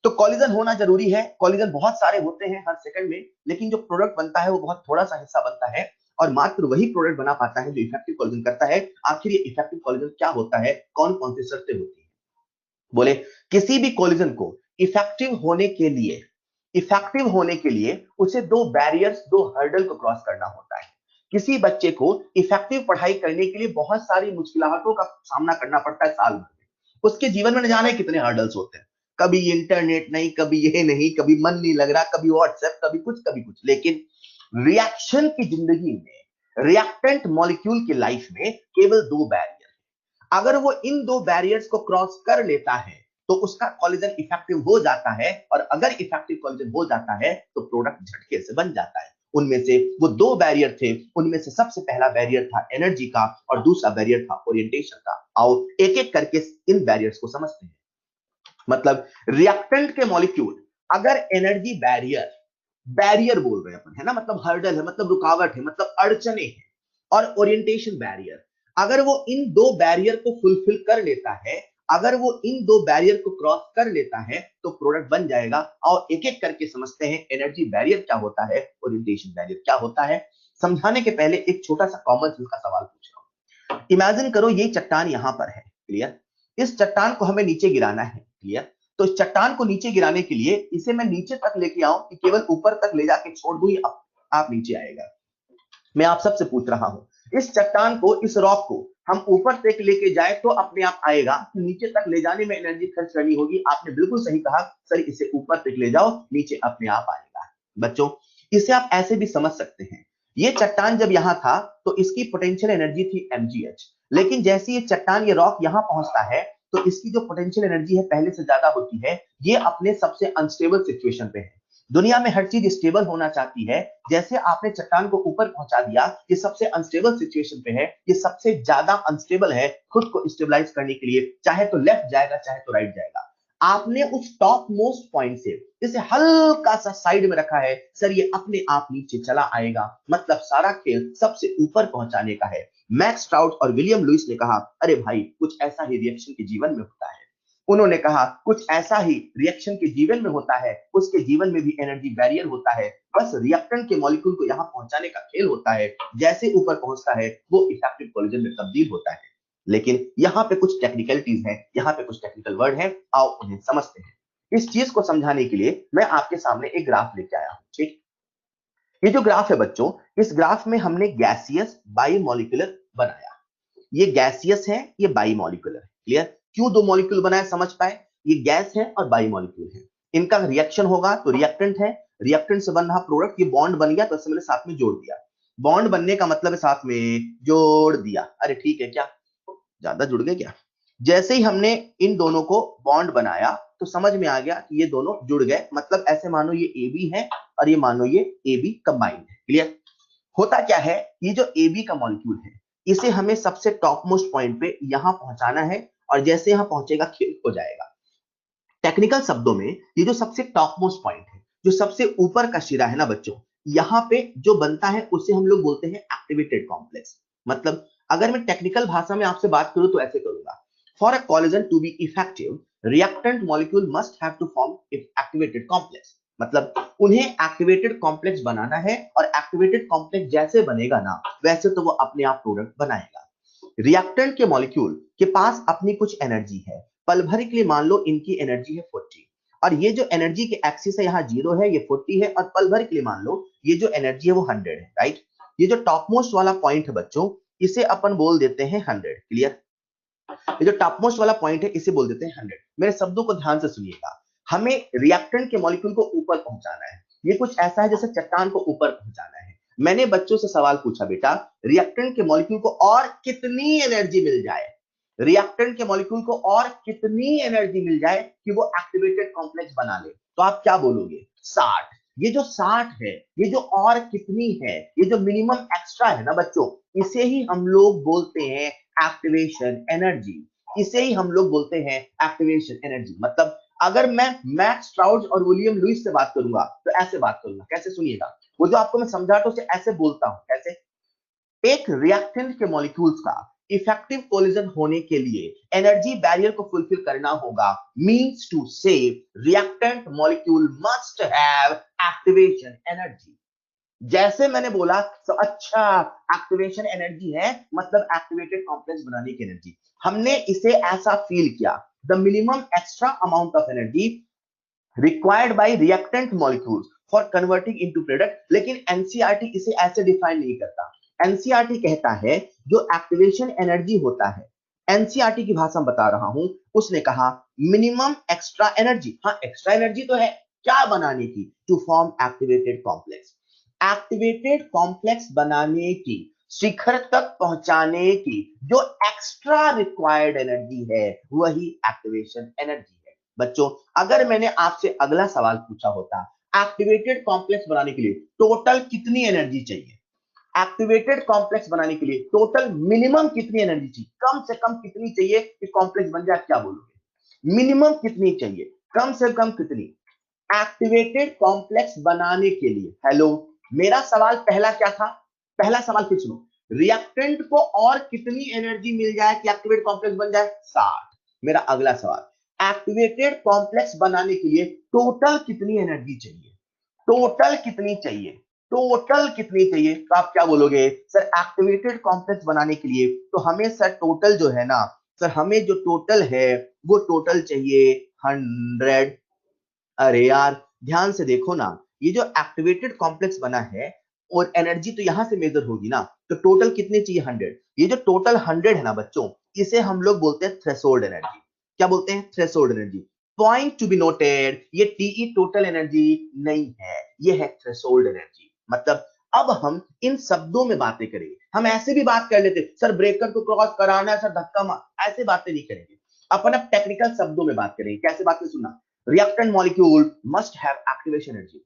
तो कॉलेजन होना जरूरी है, कॉलेजन बहुत सारे होते हैं हर सेकंड में, लेकिन जो प्रोडक्ट बनता है वो बहुत थोड़ा सा हिस्सा बनता है और मात्र वही प्रोडक्ट बना पाता है जो इफेक्टिव कॉलेजन करता है। आखिर ये इफेक्टिव कॉलेजन क्या होता है, कौन कौन सी शर्तें होती है? बोले किसी भी कॉलेजन को इफेक्टिव होने के लिए उसे दो बैरियर्स, दो हर्डल को क्रॉस करना होता है। किसी बच्चे को इफेक्टिव पढ़ाई करने के लिए बहुत सारी मुश्किलातों का सामना करना पड़ता है साल भर में। उसके जीवन में न जाने कितने हर्डल्स होते हैं, कभी इंटरनेट नहीं, कभी ये नहीं, कभी मन नहीं लग रहा, कभी व्हाट्सएप, कभी कुछ। लेकिन रिएक्शन की जिंदगी में, रिएक्टेंट मॉलिक्यूल की लाइफ में केवल दो बैरियर, अगर वो इन दो बैरियर्स को क्रॉस कर लेता है तो उसका कॉलेजन इफेक्टिव हो जाता है, और अगर इफेक्टिव कॉलेजन हो जाता है तो प्रोडक्ट झटके से बन जाता है। उनमें से वो दो बैरियर थे, उनमें से सबसे पहला बैरियर था एनर्जी का और दूसरा बैरियर था ओरिएंटेशन का। आओ एक एक करके इन बैरियर्स को समझते हैं। मतलब रिएक्टेंट के मॉलिक्यूल, अगर एनर्जी बैरियर, बैरियर बोल रहे हैं अपन, है ना, मतलब हर्डल है, मतलब रुकावट है, मतलब अड़चने हैं, और ओरिएंटेशन बैरियर, अगर वो इन दो बैरियर को फुलफिल कर लेता है, अगर वो इन दो बैरियर को क्रॉस कर लेता है तो प्रोडक्ट बन जाएगा। और एक एक करके समझते हैं, एनर्जी बैरियर क्या होता है, ओरिएंटेशन बैरियर क्या होता है। समझाने के पहले एक छोटा सा कॉमन सेंस का सवाल पूछ रहा हूं। इमेजिन करो ये चट्टान यहां पर है, क्लियर? इस चट्टान को हमें नीचे गिराना है, क्लियर? तो इस चट्टान को नीचे गिराने के लिए इसे मैं नीचे तक लेके आऊं कि केवल ऊपर तक ले जाके छोड़ दूं, आप नीचे आएगा? मैं आप सबसे पूछ रहा हूं, इस चट्टान को, इस रॉक को हम ऊपर तक लेके जाए तो अपने आप आएगा, नीचे तक ले जाने में एनर्जी खर्च करनी होगी? आपने बिल्कुल सही कहा, सर इसे ऊपर तक ले जाओ, नीचे अपने आप आएगा। बच्चों, इसे आप ऐसे भी समझ सकते हैं, ये चट्टान जब यहां था तो इसकी पोटेंशियल एनर्जी थी mgh, लेकिन जैसे ये चट्टान, ये रॉक यहां पहुंचता है तो इसकी जो पोटेंशियल एनर्जी है पहले से ज्यादा होती है। ये अपने सबसे अनस्टेबल सिचुएशन पे है। दुनिया में हर चीज स्टेबल होना चाहती है, जैसे आपने चट्टान को ऊपर पहुंचा दिया, ये सबसे अनस्टेबल सिचुएशन पे है, ये सबसे ज्यादा अनस्टेबल है। खुद को स्टेबलाइज करने के लिए चाहे तो लेफ्ट जाएगा, चाहे तो राइट जाएगा। आपने उस टॉप मोस्ट पॉइंट से इसे हल्का सा साइड में रखा है, सर ये अपने आप नीचे चला आएगा। मतलब सारा खेल सबसे ऊपर पहुंचाने का है। मैक्स स्ट्राउस और विलियम लुइस ने कहा, अरे भाई कुछ ऐसा ही रिएक्शन के जीवन में होता है। उन्होंने कहा कुछ ऐसा ही रिएक्शन के जीवन में होता है, उसके जीवन में भी एनर्जी बैरियर होता है, बस रिएक्टेंट के मॉलिक्यूल को यहां पहुंचाने का खेल होता है। जैसे ऊपर पहुंचता है वो इफेक्टिव कॉलेजन में तब्दील होता है। लेकिन यहाँ पे कुछ टेक्निकलिटीज हैं, यहाँ पे कुछ टेक्निकल वर्ड हैं, आओ उन्हें समझते हैं। इस चीज को समझाने के लिए मैं आपके सामने एक ग्राफ लेके आया हूं, ठीक? ये जो ग्राफ है बच्चों, इस ग्राफ में हमने गैसियस बाइमॉलिक्यूलर बनाया। ये गैसियस है, ये बाइमॉलिक्यूलर है, क्लियर? क्यों दो मॉलिक्यूल बनाए, समझ पाए? ये गैस है और बाइमॉलिक्यूल है, इनका रिएक्शन होगा तो रिएक्टेंट है, रिएक्टेंट से बन रहा प्रोडक्ट, ये बॉन्ड बन गया तो इससे मैंने साथ में जोड़ दिया। बॉन्ड बनने का मतलब है साथ में जोड़ दिया। अरे ठीक है, क्या ज्यादा जुड़ गए क्या? जैसे ही हमने इन दोनों को बॉन्ड बनाया तो समझ में आ गया कि ये दोनों जुड़ गए। मतलब ऐसे मानो ये AB है और ये मानो ये AB कंबाइंड है, क्लियर? होता क्या है, ये जो AB का मॉलिक्यूल है इसे हमें सबसे टॉप मोस्ट पॉइंट पे यहां पहुंचाना है, और जैसे यहां पहुंचेगा खेल हो जाएगा। टेक्निकल शब्दों में ये जो सबसे टॉप मोस्ट पॉइंट है, जो सबसे ऊपर का शिरा है ना बच्चों, यहां पे जो बनता है उसे हम लोग बोलते हैं एक्टिवेटेड कॉम्प्लेक्स। मतलब अगर मैं टेक्निकल भाषा में आपसे बात करूं तो ऐसे करूंगा, for a collision to be effective, reactant molecule must have to form activated complex. मतलब उन्हें एक्टिवेटेड कॉम्प्लेक्स बनाना है, और एक्टिवेटेड कॉम्प्लेक्स जैसे बनेगा ना वैसे तो वो अपने आप प्रोडक्ट बनाएगा। रिएक्टेंट के मॉलिक्यूल के पास अपनी कुछ एनर्जी है, पल भर के लिए मान लो इनकी एनर्जी है 40, और ये जो एनर्जी के एक्सिस है यहाँ 0 है, ये 40 है, और पल भर के लिए मान लो ये जो एनर्जी है वो 100 है, राइट? ये जो टॉप मोस्ट वाला पॉइंट है बच्चों, इसे अपन बोल देते हैं 100, क्लियर? ये जो टॉप मोस्ट वाला पॉइंट है इसे बोल देते हैं 100। मेरे शब्दों को ध्यान से सुनिएगा। हमें रिएक्टेंट के मॉलिक्यूल को ऊपर पहुंचाना है। ये कुछ ऐसा है जैसे चट्टान को ऊपर पहुंचाना है। मैंने बच्चों से सवाल पूछा, बेटा रिएक्टेंट के मॉलिक्यूल को और कितनी एनर्जी मिल जाए, रिएक्टेंट के मॉलिक्यूल को और कितनी एनर्जी मिल जाए कि वो एक्टिवेटेड कॉम्प्लेक्स बना ले, तो आप क्या बोलोगे? 60। ये जो 60 है, ये जो और कितनी है, ये जो मिनिमम एक्स्ट्रा है ना बच्चों, इसे ही हम लोग बोलते हैं एक्टिवेशन एनर्जी। इसे ही हम लोग बोलते हैं एक्टिवेशन एनर्जी। मतलब अगर मैं मैक्स स्ट्राउड और विलियम लुइस से बात करूंगा तो ऐसे बात करूंगा। कैसे? सुनिएगा, वो जो आपको मैं समझाता हूं उसे ऐसे बोलता हूं। कैसे? एक रिएक्टेंट के मॉलिक्यूल्स का इफेक्टिव कोलिजन होने के लिए एनर्जी बैरियर को फुलफिल करना होगा। मींस टू से reactant molecule must have activation energy. जैसे मैंने बोला तो अच्छा, एक्टिवेशन एनर्जी है मतलब एक्टिवेटेड कॉम्प्लेक्स बनाने की एनर्जी। हमने इसे ऐसा फील किया, the minimum extra amount of energy required by reactant molecules for converting into product. लेकिन एनसीईआरटी इसे ऐसे डिफाइन नहीं करता। एनसीईआरटी कहता है जो एक्टिवेशन एनर्जी होता है, एनसीईआरटी की भाषा में बता रहा हूं, उसने कहा मिनिमम एक्स्ट्रा एनर्जी। हाँ, एक्स्ट्रा एनर्जी तो है, क्या बनाने की? To form activated complex. Activated complex बनाने की, शिखर तक पहुंचाने की जो एक्स्ट्रा रिक्वायर्ड एनर्जी है वही एक्टिवेशन एनर्जी है। बच्चों अगर मैंने आपसे अगला सवाल पूछा होता, एक्टिवेटेड कॉम्प्लेक्स बनाने के लिए टोटल कितनी एनर्जी चाहिए, एक्टिवेटेड कॉम्प्लेक्स बनाने के लिए टोटल मिनिमम कितनी एनर्जी चाहिए, कम से कम कितनी चाहिए कि कॉम्प्लेक्स बन जाए, क्या बोलोगे? मिनिमम कितनी चाहिए, कम से कम कितनी? एक्टिवेटेड कॉम्प्लेक्स बनाने के लिए। हेलो, मेरा सवाल पहला क्या था? पहला सवाल फिर सुनो, रिएक्टेंट को और कितनी एनर्जी मिल जाए कि एक्टिवेटेड कॉम्प्लेक्स बन जाए? 60। मेरा अगला सवाल, एक्टिवेटेड कॉम्प्लेक्स बनाने के लिए टोटल कितनी एनर्जी चाहिए, टोटल कितनी चाहिए, टोटल कितनी चाहिए? तो आप क्या बोलोगे? सर एक्टिवेटेड कॉम्प्लेक्स बनाने के लिए तो हमें सर टोटल जो है ना, सर हमें जो टोटल है वो टोटल चाहिए 100। अरे यार ध्यान से देखो ना, ये जो एक्टिवेटेड कॉम्प्लेक्स बना है और एनर्जी तो यहां से मेजर होगी ना, तो टोटल कितनी चाहिए? 100। ये जो टोटल 100 है ना बच्चों, इसे हम लोग बोलते हैं थ्रेशोल्ड एनर्जी। क्या बोलते हैं? Threshold energy. Point to be noted, ये टीई टोटल एनर्जी नहीं है, ये है थ्रेशोल्ड एनर्जी। मतलब अब हम इन शब्दों में बातें करेंगे। हम ऐसे भी बात कर लेते सर ब्रेकर को क्रॉस कराना है, सर धक्का मार, ऐसे बातें नहीं करेंगे। अपन अब टेक्निकल शब्दों में बात करेंगे। कैसे बातें? सुनना, reactant molecule must have activation energy.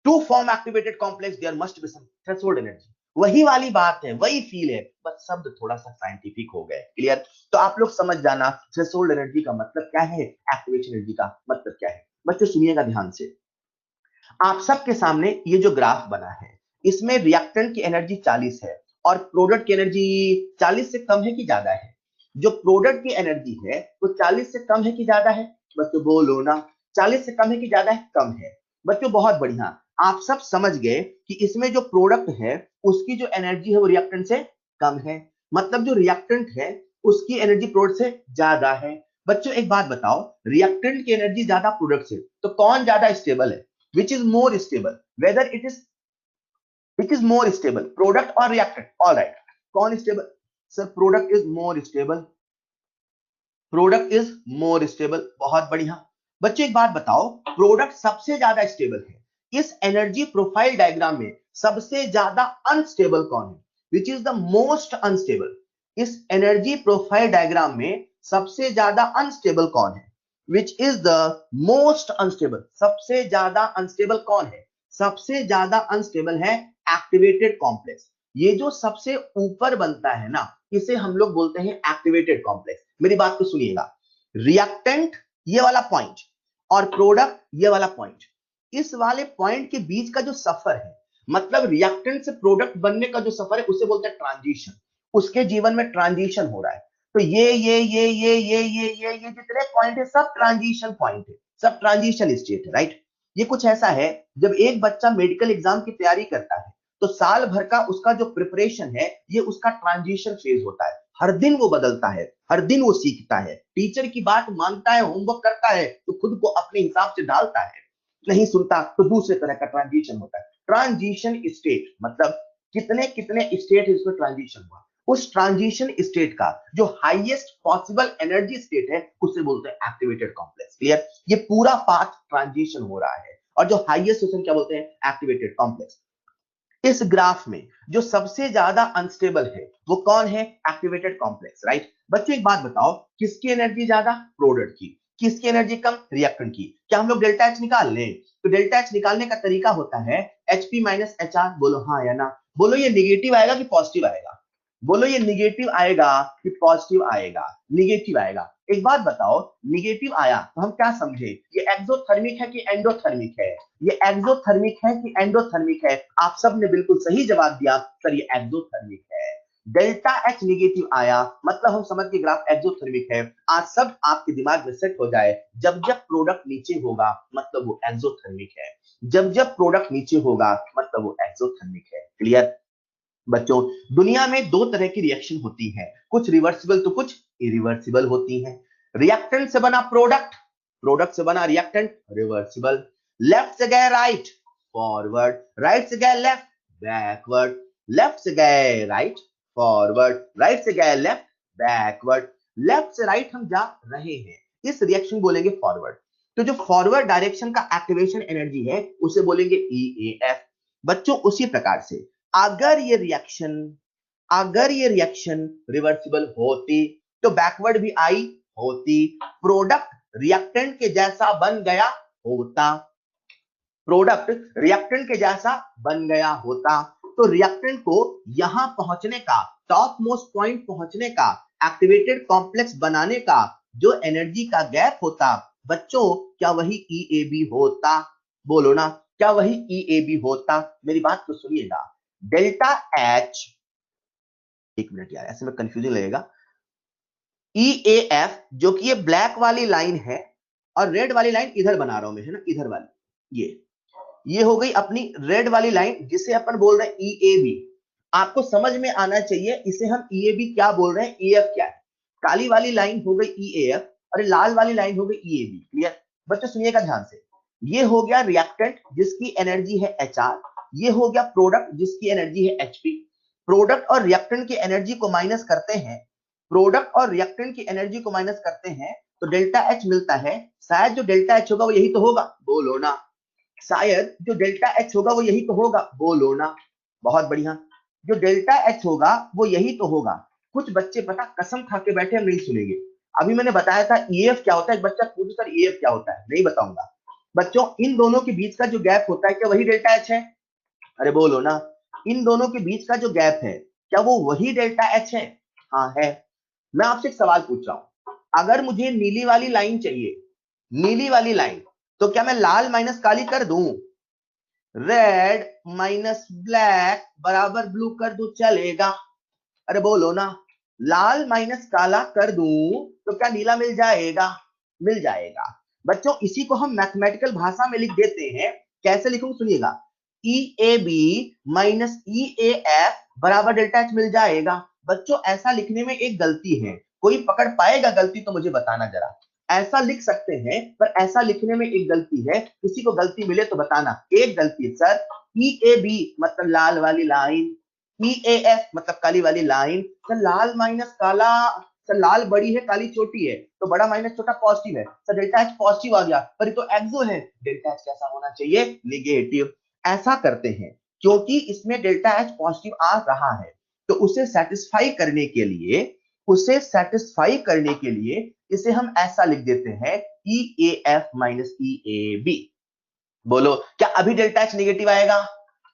To form activated complex, there must be some threshold energy. वही वाली बात है, वही फील है, बस शब्द थोड़ा सा साइंटिफिक हो गए। क्लियर? तो आप लोग समझ जाना थ्रेशोल्ड एनर्जी का मतलब क्या है, एक्टिवेशन एनर्जी का मतलब क्या है। बच्चों सुनिएगा ध्यान से, आप सबके सामने ये जो ग्राफ बना है, इसमें रिएक्टेंट की एनर्जी 40 है और प्रोडक्ट की एनर्जी 40 से कम है कि ज्यादा है? जो प्रोडक्ट की एनर्जी है वो 40 से कम है कि ज्यादा है? बच्चों बोलो ना, 40 से कम है कि ज्यादा है? कम है। बच्चों बहुत बढ़िया, आप सब समझ गए कि इसमें जो प्रोडक्ट है उसकी जो एनर्जी है वो रिएक्टेंट से कम है। मतलब जो रिएक्टेंट है उसकी एनर्जी प्रोडक्ट से ज्यादा है। बच्चों एक बात बताओ, रिएक्टेंट की एनर्जी ज्यादा प्रोडक्ट से, तो कौन ज्यादा स्टेबल है? Which is more stable, whether it is which is more stable, product or reactant? All right, कौन stable? sir product is more stable, product is more stable. बहुत बढ़िया। बच्चों एक बात बताओ, प्रोडक्ट सबसे ज्यादा स्टेबल है, इस एनर्जी प्रोफाइल डायग्राम में सबसे ज्यादा अनस्टेबल कौन है? Which is the most unstable? इस एनर्जी प्रोफाइल डायग्राम में सबसे ज्यादा अनस्टेबल कौन है? Which is the most unstable? सबसे ज्यादा अनस्टेबल कौन है? सबसे ज्यादा अनस्टेबल है एक्टिवेटेड कॉम्प्लेक्स। ये जो सबसे ऊपर बनता है ना, इसे हम लोग बोलते हैं एक्टिवेटेड कॉम्प्लेक्स। मेरी बात को सुनिएगा, रिएक्टेंट ये वाला पॉइंट और प्रोडक्ट ये वाला पॉइंट, इस वाले पॉइंट के बीच का जो सफर है, मतलब रिएक्टेंट से प्रोडक्ट बनने का जो सफर है उसे बोलते हैं ट्रांजिशन। उसके जीवन में ट्रांजिशन हो रहा है। तो ये जितने पॉइंट है सब ट्रांजिशन पॉइंट है, सब ट्रांजिशन स्टेट है। राइट? ये कुछ ऐसा है, जब एक बच्चा मेडिकल एग्जाम की तैयारी करता है तो साल भर का उसका जो प्रिपरेशन है ये उसका ट्रांजिशन फेज होता है। हर दिन वो बदलता है, हर दिन वो सीखता है, टीचर की बात मानता है, होमवर्क करता है तो खुद को अपने हिसाब से ढालता है, नहीं सुनता तो दूसरे तरह का ट्रांजिशन होता है। ट्रांजिशन स्टेट मतलब कितने कितने स्टेट इसमें ट्रांजिशन हुआ, उस ट्रांजिशन स्टेट का जो हाईएस्ट पॉसिबल एनर्जी स्टेट है उसे बोलते हैं एक्टिवेटेड कॉम्प्लेक्स। क्लियर? ये पूरा पाथ ट्रांजिशन हो रहा है और जो हाईएस्ट उसे क्या बोलते हैं? Activated complex. इस ग्राफ में जो सबसे ज्यादा अनस्टेबल है वो कौन है? Activated complex, right? बच्चों एक बात बताओ, किसकी एनर्जी ज्यादा? प्रोडक्ट की। किसकी एनर्जी कम? रिएक्टेंट की। क्या हम लोग डेल्टा एच निकाल लें? तो डेल्टा एच निकालने का तरीका होता है एचपी माइनस एच आर। बोलो हाँ या ना। बोलो ये निगेटिव आएगा कि पॉजिटिव आएगा? बोलो ये निगेटिव आएगा कि पॉजिटिव आएगा? निगेटिव आएगा। एक बात बताओ, निगेटिव आया तो हम क्या समझे? ये एक्सोथर्मिक है कि एंडोथर्मिक है? ये एक्सोथर्मिक है कि एंडोथर्मिक है? आप सब ने बिल्कुल सही जवाब दिया सर, ये एक्सोथर्मिक है। डेल्टा एच निगेटिव आया मतलब हम समझ के ग्राफ एक्सोथर्मिक है। आज सब आपके दिमाग में सेट हो जाए, जब जब प्रोडक्ट नीचे होगा मतलब वो एक्सोथर्मिक है, जब जब प्रोडक्ट नीचे होगा मतलब वो एक्सोथर्मिक है। क्लियर? बच्चों दुनिया में दो तरह की रिएक्शन होती है, कुछ रिवर्सिबल तो कुछ इरिवर्सिबल होती हैं। रिएक्टेंट से बना प्रोडक्ट, प्रोडक्ट से बना रिएक्टेंट रिवर्सिबल। लेफ्ट से गए राइट फॉरवर्ड, राइट से गए लेफ्ट बैकवर्ड, लेफ्ट से गए राइट फॉरवर्ड, राइट से गए लेफ्ट बैकवर्ड। लेफ्ट से राइट हम जा रहे हैं, इस रिएक्शन बोलेंगे फॉरवर्ड। तो जो फॉरवर्ड डायरेक्शन का एक्टिवेशन एनर्जी है उसे बोलेंगे ईएएफ। बच्चों उसी प्रकार से अगर ये रिएक्शन रिवर्सिबल होती तो बैकवर्ड भी आई होती, प्रोडक्ट रिएक्टेंट के जैसा बन गया होता, प्रोडक्ट रिएक्टेंट के जैसा बन गया होता। तो रिएक्टेंट को यहां पहुंचने का, टॉप मोस्ट पॉइंट पहुंचने का, एक्टिवेटेड कॉम्प्लेक्स बनाने का जो एनर्जी का गैप होता बच्चों, क्या वही ईएबी होता? बोलो ना, क्या वही ईएबी होता? मेरी बात तो सुनिएगा। डेल्टा एच, एक मिनट यार ऐसे में कंफ्यूजन लगेगा। ईएएफ जो कि ये ब्लैक वाली लाइन है और रेड वाली लाइन इधर बना रहा हूं मैं, है ना, इधर वाली, ये हो गई अपनी रेड वाली लाइन जिसे अपन बोल रहे हैं ईएबी। आपको समझ में आना चाहिए इसे हम ईएबी क्या बोल रहे हैं, ईएफ क्या है। काली वाली लाइन हो गई ईएएफ और लाल वाली लाइन हो गई ईएबी। क्लियर? बच्चों सुनिएगा ध्यान से, ये हो गया रिएक्टेंट जिसकी एनर्जी है एचआर, ये हो गया प्रोडक्ट जिसकी एनर्जी है एचपी। प्रोडक्ट और रिएक्टेंट की एनर्जी को माइनस करते हैं, प्रोडक्ट और रिएक्टेंट की एनर्जी को माइनस करते हैं तो डेल्टा एच मिलता है। शायद जो डेल्टा एच होगा वो यही तो होगा, बोलो ना। शायद जो डेल्टा एच होगा वो यही तो होगा, बोलो ना। बहुत बढ़िया, जो डेल्टा एच होगा वो यही तो होगा। कुछ बच्चे पता कसम खा के बैठे हम नहीं सुनेंगे। अभी मैंने बताया था ईएफ क्या होता है, एक बच्चा पूछे सर ईएफ क्या होता है, नहीं बताऊंगा। बच्चों इन दोनों के बीच का जो गैप होता है क्या वही डेल्टा एच है? अरे बोलो ना, इन दोनों के बीच का जो गैप है क्या वो वही डेल्टा एच है? हाँ है। मैं आपसे एक सवाल पूछ रहा हूं, अगर मुझे नीली वाली लाइन चाहिए, नीली वाली लाइन, तो क्या मैं लाल माइनस काली कर दूं? रेड माइनस ब्लैक बराबर ब्लू कर दूं, चलेगा? अरे बोलो ना, लाल माइनस काला कर दूं तो क्या नीला मिल जाएगा? मिल जाएगा। बच्चों इसी को हम मैथमेटिकल भाषा में लिख देते हैं, कैसे लिखूंगा सुनिएगा, E A B minus E A F बराबर डेल्टा एच मिल जाएगा। बच्चों ऐसा लिखने में एक गलती है, कोई पकड़ पाएगा गलती तो मुझे बताना जरा। ऐसा लिख सकते हैं पर ऐसा लिखने में एक गलती है, किसी को गलती मिले तो बताना। एक गलती है सर, ई ए बी मतलब लाल वाली लाइन, ईएएफ मतलब काली वाली लाइन। सर लाल माइनस काला, सर लाल बड़ी है काली छोटी है तो बड़ा माइनस छोटा पॉजिटिव है। सर डेल्टा एच पॉजिटिव आ गया पर ये तो एक्सो है, डेल्टा एच कैसा होना चाहिए? नेगेटिव। ऐसा करते हैं क्योंकि इसमें डेल्टा एच पॉजिटिव आ रहा है तो उसे सेटिस्फाई करने के लिए, उसे सेटिस्फाई करने के लिए इसे हम ऐसा लिख देते हैं ईएएफ माइनस ईएबी। बोलो क्या अभी डेल्टा एच नेगेटिव आएगा?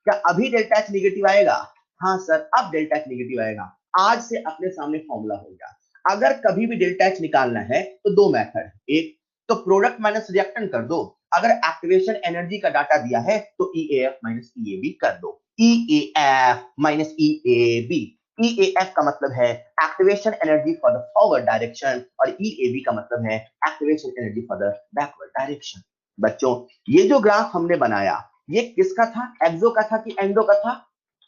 क्या अभी डेल्टा एच नेगेटिव आएगा? हाँ सर अब डेल्टा एच नेगेटिव आएगा। आज से अपने सामने फॉर्मूला होगा, अगर कभी भी डेल्टा एच निकालना है तो दो मेथड, एक तो प्रोडक्ट माइनस रिएक्टेंट कर दो, अगर एक्टिवेशन एनर्जी का डाटा दिया है तो ईएएफ माइनस ईएबी कर दो। ईएएफ माइनस ईएबी, ईएएफ का मतलब है activation energy for the forward direction और ईएबी का मतलब है activation energy for the backward direction. बच्चों ये जो ग्राफ हमने बनाया ये किसका था? एक्सो का था कि एंडो का था?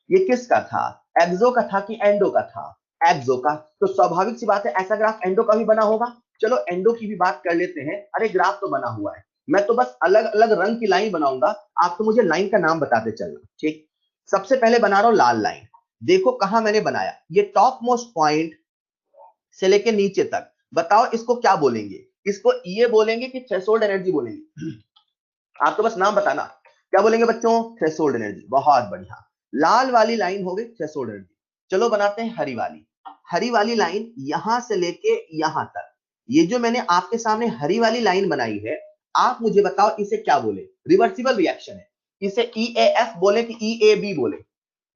ये किसका था? एक्सो का था कि एंडो का था? एक्सो का। तो स्वाभाविक सी बात है ऐसा ग्राफ एंडो का भी बना होगा। चलो एंडो की भी बात कर लेते हैं। अरे ग्राफ तो बना हुआ है, मैं तो बस अलग अलग रंग की लाइन बनाऊंगा, आप तो मुझे लाइन का नाम बताते चलना, ठीक? सबसे पहले बना रहा हूं लाल लाइन, देखो कहां मैंने बनाया, ये टॉप मोस्ट पॉइंट से लेके नीचे तक। बताओ इसको क्या बोलेंगे, इसको ये बोलेंगे कि थ्रेशोल्ड एनर्जी बोलेंगे? आप तो बस नाम बताना, क्या बोलेंगे बच्चों? Threshold energy. बहुत बढ़िया, लाल वाली लाइन हो गई थ्रेशोल्ड एनर्जी। चलो बनाते हैं हरी वाली। हरी वाली लाइन यहां से लेके यहां तक, ये जो मैंने आपके सामने हरी वाली लाइन बनाई है, आप मुझे बताओ इसे क्या बोले? रिवर्सिबल रिएक्शन है, इसे ईएएफ बोले कि ईएबी बोले?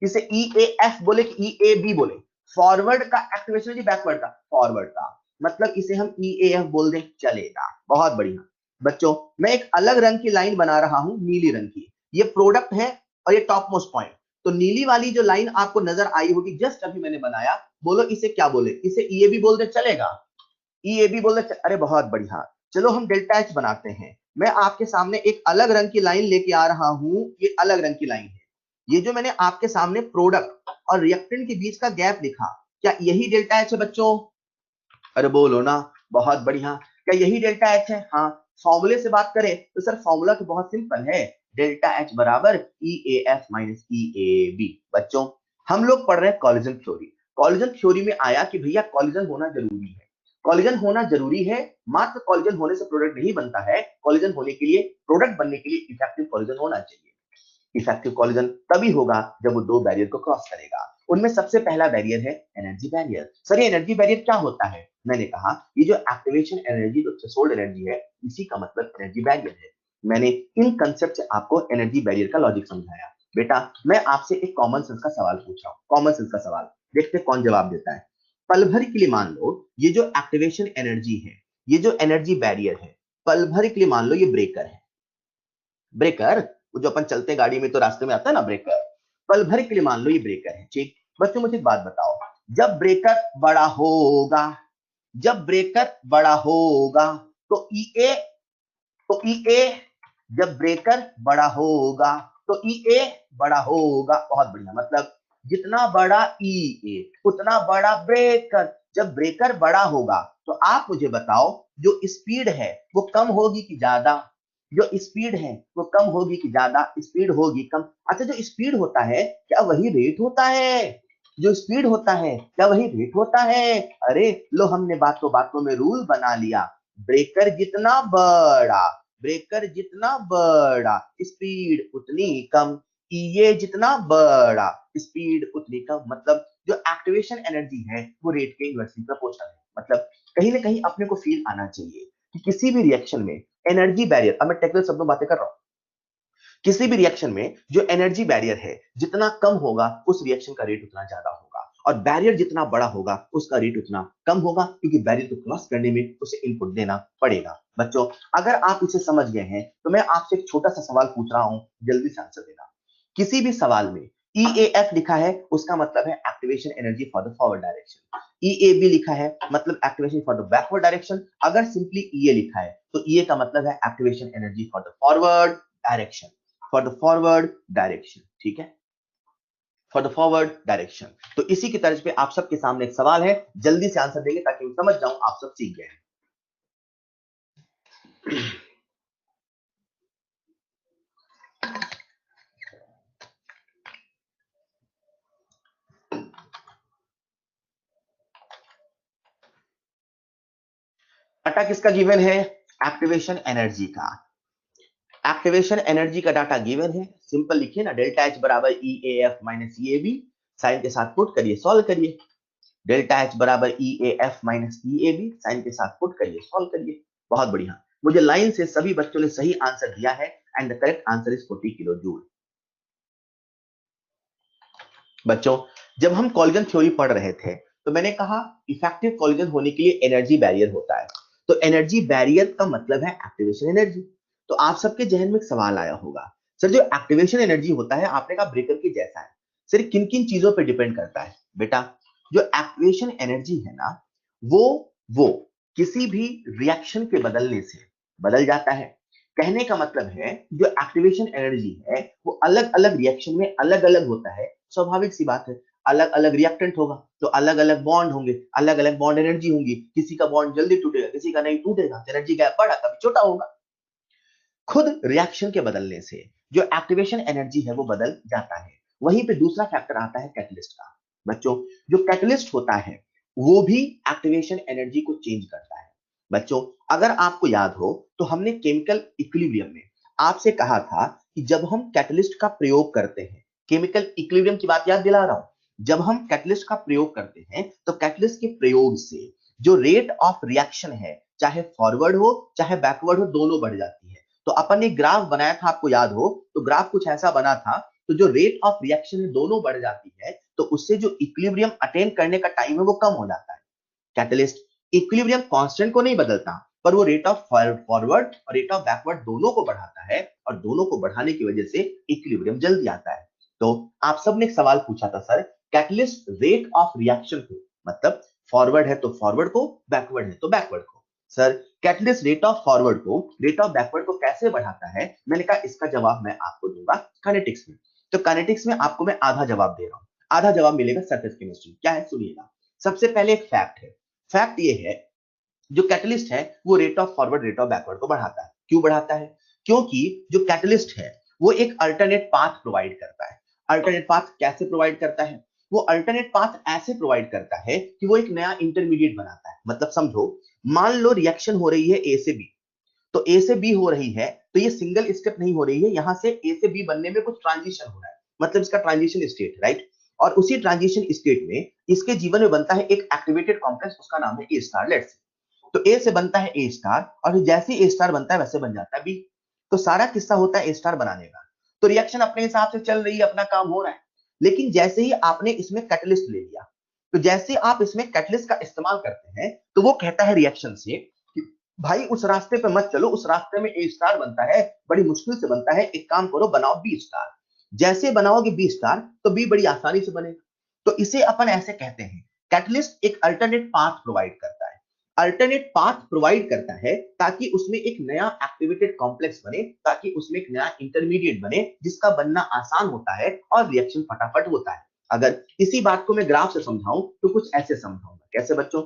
इसे ईएएफ बोले कि ईएबी बोले? फॉरवर्ड का एक्टिवेशन जी बैकवर्ड का? फॉरवर्ड का, मतलब इसे हम ईएएफ बोल दें, चलेगा। बहुत बढ़िया बच्चों, मैं एक अलग रंग की लाइन बना रहा हूं, नीली रंग की। ये प्रोडक्ट है और ये टॉप मोस्ट पॉइंट। तो नीली वाली जो लाइन आपको नजर आई होगी, जस्ट अभी मैंने बनाया, बोलो इसे क्या बोले? इसे ईएबी बोल दे, चलेगा? ईएबी बोल दे, अरे बहुत बढ़िया। चलो हम डेल्टा एच बनाते हैं। मैं आपके सामने एक अलग रंग की लाइन लेके आ रहा हूं, ये अलग रंग की लाइन है। ये जो मैंने आपके सामने प्रोडक्ट और रिएक्टेंट के बीच का गैप लिखा, क्या यही डेल्टा एच है बच्चों? अरे बोलो ना, बहुत बढ़िया। क्या यही डेल्टा एच है? हाँ। फॉर्मूले से बात करें तो सर फॉर्मूला तो बहुत सिंपल है, डेल्टा एच बराबर E A F minus E A B. बच्चों हम लोग पढ़ रहे हैं कॉलिजन थ्योरी। कॉलिजन थ्योरी में आया कि भैया कॉलिजन होना जरूरी है। कॉलिजन होना जरूरी है, मात्र कॉलिजन होने से प्रोडक्ट नहीं बनता है, कॉलिजन होने के लिए, प्रोडक्ट बनने के लिए इफेक्टिव कॉलिजन होना चाहिए। इफेक्टिव कॉलिजन तभी होगा जब वो दो बैरियर को क्रॉस करेगा। उनमें सबसे पहला बैरियर है एनर्जी बैरियर। सर ये एनर्जी बैरियर क्या होता है? मैंने कहा ये जो एक्टिवेशन एनर्जी, जो थ्रेशोल्ड एनर्जी है, इसी का मतलब एनर्जी बैरियर है। मैंने इन कंसेप्ट से आपको एनर्जी बैरियर का लॉजिक समझाया। बेटा मैं आपसे एक कॉमन सेंस का सवाल पूछ रहा हूँ, कॉमन सेंस का सवाल, देखते कौन जवाब देता है। पल भर के लिए मान लो ये जो एक्टिवेशन एनर्जी है, ये जो एनर्जी बैरियर है, पल भर के लिए मान लो ये ब्रेकर है। ब्रेकर, वो जो अपन चलते गाड़ी में तो रास्ते में आता है ना ब्रेकर, पल भर के लिए मान लो ये ब्रेकर है, ठीक। बच्चों मुझे एक बात बताओ, जब ब्रेकर बड़ा होगा, जब ब्रेकर बड़ा होगा तो ईए, तो ईए, जब ब्रेकर बड़ा होगा तो ईए बड़ा होगा। बहुत बढ़िया, मतलब जितना बड़ा ईए उतना बड़ा ब्रेकर। जब ब्रेकर बड़ा होगा तो आप मुझे बताओ जो स्पीड है वो कम होगी कि ज्यादा? जो स्पीड है वो कम होगी कि ज्यादा? स्पीड होगी कम। अच्छा जो स्पीड होता है क्या वही रेट होता है? जो स्पीड होता है क्या वही रेट होता है? अरे लो हमने बातों बातों में रूल बना लिया, ब्रेकर जितना बड़ा, ब्रेकर जितना बड़ा स्पीड उतनी कम, ये जितना बड़ा स्पीड उतनी कम। मतलब जो एक्टिवेशन एनर्जी है वो रेट के इनवर्सली प्रोपोर्शनल है। मतलब कहीं ना कहीं अपने को फील आना चाहिए कि किसी भी रिएक्शन में एनर्जी बैरियर, अब मैं टेक्निकल शब्दों बातें कर रहा हूं, किसी भी रिएक्शन में जो एनर्जी बैरियर है जितना कम होगा उस रिएक्शन का रेट उतना ज्यादा होगा, और बैरियर जितना बड़ा होगा उसका रेट उतना कम होगा, क्योंकि बैरियर को क्रॉस करने में उसे इनपुट देना पड़ेगा। बच्चों अगर आप इसे समझ गए हैं तो मैं आपसे एक छोटा सा सवाल पूछ रहा हूं, जल्दी से आंसर देना। किसी भी सवाल में EAF लिखा है उसका मतलब है activation energy for the forward direction, EAB लिखा है मतलब activation for the backward direction, अगर सिंपली EA लिखा है तो EA का मतलब है activation energy for the forward direction, for the forward direction, ठीक है, फॉर द फॉरवर्ड डायरेक्शन। तो इसी की तर्ज पे आप सबके सामने एक सवाल है, जल्दी से आंसर देंगे ताकि मैं समझ जाऊं आप सब सीख गए हैं। डाटा किसका गिवन है? एक्टिवेशन एनर्जी का। एक्टिवेशन एनर्जी का डाटा गिवन है, सिंपल लिखिए ना, डेल्टा एच बराबर E A F minus E A B, sign के साथ पुट करिए, सॉल्व करिए। डेल्टा एच बराबर E A F minus E A B, sign के साथ पुट करिए, सॉल्व करिए। बहुत बढ़िया, मुझे लाइन से सभी बच्चों ने सही आंसर दिया है, and the correct answer is 40 kilo joule. बच्चों जब हम कॉलिजन थ्योरी पढ़ रहे थे तो मैंने कहा इफेक्टिव कॉलिजन होने के लिए एनर्जी बैरियर होता है, तो एनर्जी बैरियर का मतलब है एक्टिवेशन एनर्जी। तो आप सबके जहन में एक सवाल आया होगा, सर जो एक्टिवेशन एनर्जी होता है आपने कहा ब्रेकर के जैसा है, सर किन किन चीजों पर डिपेंड करता है? बेटा जो एक्टिवेशन एनर्जी है ना, वो किसी भी रिएक्शन के बदलने से बदल जाता है। कहने का मतलब है जो एक्टिवेशन एनर्जी है वो अलग अलग रिएक्शन में अलग अलग होता है, स्वाभाविक सी बात है। अलग अलग रिएक्टेंट होगा तो अलग अलग बॉन्ड होंगे, अलग अलग बॉन्ड एनर्जी होंगी, किसी का बॉन्ड जल्दी टूटेगा किसी का नहीं टूटेगा, एनर्जी गैप बड़ा कभी छोटा होगा। खुद रिएक्शन के बदलने से जो एक्टिवेशन एनर्जी है वो बदल जाता है। वहीं पे दूसरा फैक्टर आता है कैटलिस्ट का। बच्चों, जो कैटलिस्ट होता है वो भी एक्टिवेशन एनर्जी को चेंज करता है। बच्चों, अगर आपको याद हो तो हमने केमिकल इक्विलिब्रियम में आपसे कहा था कि जब हम कैटलिस्ट का प्रयोग करते हैं, केमिकल इक्विलिब्रियम की बात याद दिला रहा हूं, जब हम कैटलिस्ट का प्रयोग करते हैं तो कैटलिस्ट के प्रयोग से जो रेट ऑफ रिएक्शन है, चाहे फॉरवर्ड हो चाहे बैकवर्ड हो, दोनों बढ़ जाती है। तो अपन ने ग्राफ बनाया था, आपको याद हो तो ग्राफ कुछ ऐसा बना था। तो जो रेट ऑफ रिएक्शन है दोनों बढ़ जाती है, तो उससे जो इक्विलिब्रियम अटेन करने का टाइम है वो कम हो जाता है। कैटलिस्ट इक्विलिब्रियम कांस्टेंट को नहीं बदलता, पर वो रेट ऑफ फॉरवर्ड और रेट ऑफ बैकवर्ड दोनों को बढ़ाता है, और दोनों को बढ़ाने की वजह से इक्विलिब्रियम जल्दी आता है। तो आप सबने एक सवाल पूछा था, sir catalyst rate of reaction को, मतलब फॉरवर्ड है तो फॉरवर्ड को, बैकवर्ड है तो बैकवर्ड को, sir catalyst rate of forward को रेट ऑफ बैकवर्ड को कैसे बढ़ाता है? मैंने कहा इसका जवाब मैं आपको दूंगा काइनेटिक्स में। तो काइनेटिक्स में आपको मैं आधा जवाब दे रहा हूं, आधा जवाब मिलेगा सरफेस केमिस्ट्री। क्या है सुनिएगा। सबसे पहले एक फैक्ट है, फैक्ट ये है जो कैटलिस्ट है वो rate of forward rate of backward को बढ़ाता है। क्यों बढ़ाता है? क्योंकि जो कैटलिस्ट है वो एक अल्टरनेट पाथ प्रोवाइड करता है। अल्टरनेट पाथ कैसे प्रोवाइड करता है? वो अल्टरनेट पाथ ऐसे प्रोवाइड करता है कि वो एक नया इंटरमीडिएट बनाता है। मतलब समझो, मान लो रिएक्शन हो रही है ए से बी, तो ए से बी हो रही है, तो ये सिंगल स्टेप नहीं हो रही है, यहां से ए से बी बनने में कुछ ट्रांजिशन हो रहा है, मतलब इसका ट्रांजिशन स्टेट, राइट। और उसी ट्रांजिशन स्टेट में इसके जीवन में बनता है एक एक्टिवेटेड कॉम्प्लेक्स, उसका नाम है ए स्टार। लेट्स, तो ए से बनता है ए स्टार, और जैसे ए स्टार बनता है वैसे बन जाता है बी। तो सारा किस्सा होता है ए स्टार बनाने का। तो रिएक्शन अपने हिसाब से चल रही है, अपना काम हो रहा है, लेकिन जैसे ही आपने इसमें कैटलिस्ट ले लिया, तो जैसे आप इसमें कैटलिस्ट का इस्तेमाल करते हैं, तो वो कहता है रिएक्शन से कि भाई उस रास्ते पे मत चलो, उस रास्ते में ए स्टार बनता है, बड़ी मुश्किल से बनता है, एक काम करो बनाओ बी स्टार। जैसे बनाओगे बी स्टार तो बी बड़ी आसानी से बनेगा। तो इसे अपन ऐसे कहते हैं, कैटलिस्ट एक अल्टरनेट पाथ प्रोवाइड करता है। अल्टरनेट पाथ प्रोवाइड करता है ताकि उसमें एक नया एक्टिवेटेड कॉम्प्लेक्स बने, ताकि उसमें एक नया इंटरमीडिएट बने जिसका बनना आसान होता है और रिएक्शन फटाफट होता है। अगर इसी बात को मैं ग्राफ से समझाऊं तो कुछ ऐसे समझाऊंगा। कैसे बच्चों?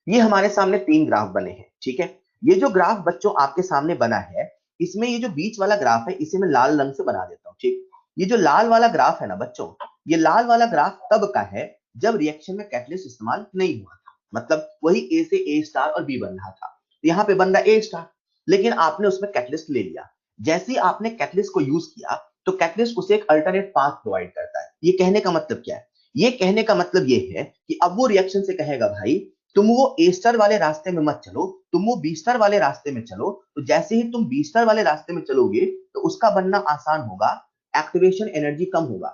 ये हमारे सामने 3 ग्राफ बने हैं, ठीक है। ये जो ग्राफ बच्चों आपके सामने बना है, इसमें ये जो बीच वाला ग्राफ है इसे मैं लाल रंग से बना देता हूं, ठीक। ये जो लाल वाला ग्राफ है ना बच्चों, ये लाल वाला ग्राफ तब का है जब रिएक्शन में कैटलिस्ट इस्तेमाल नहीं हुआ था, मतलब वही ए से ए स्टार और बी बन रहा था। तो यहाँ पे बन रहा ए स्टार, लेकिन आपने उसमें कैटलिस्ट ले लिया। जैसे ही आपने कैटलिस्ट को यूज किया, तो कैटलिस्ट उसे एक अल्टरनेट पाथ प्रोवाइड करता है। ये कहने का मतलब क्या है? ये कहने का मतलब ये है कि अब वो रिएक्शन से कहेगा भाई तुम वो ए स्टार वाले रास्ते में मत चलो, तुम वो बी स्टार वाले रास्ते में चलो। तो जैसे ही तुम बी स्टार वाले रास्ते में चलोगे तो उसका बनना आसान होगा, एक्टिवेशन एनर्जी कम होगा।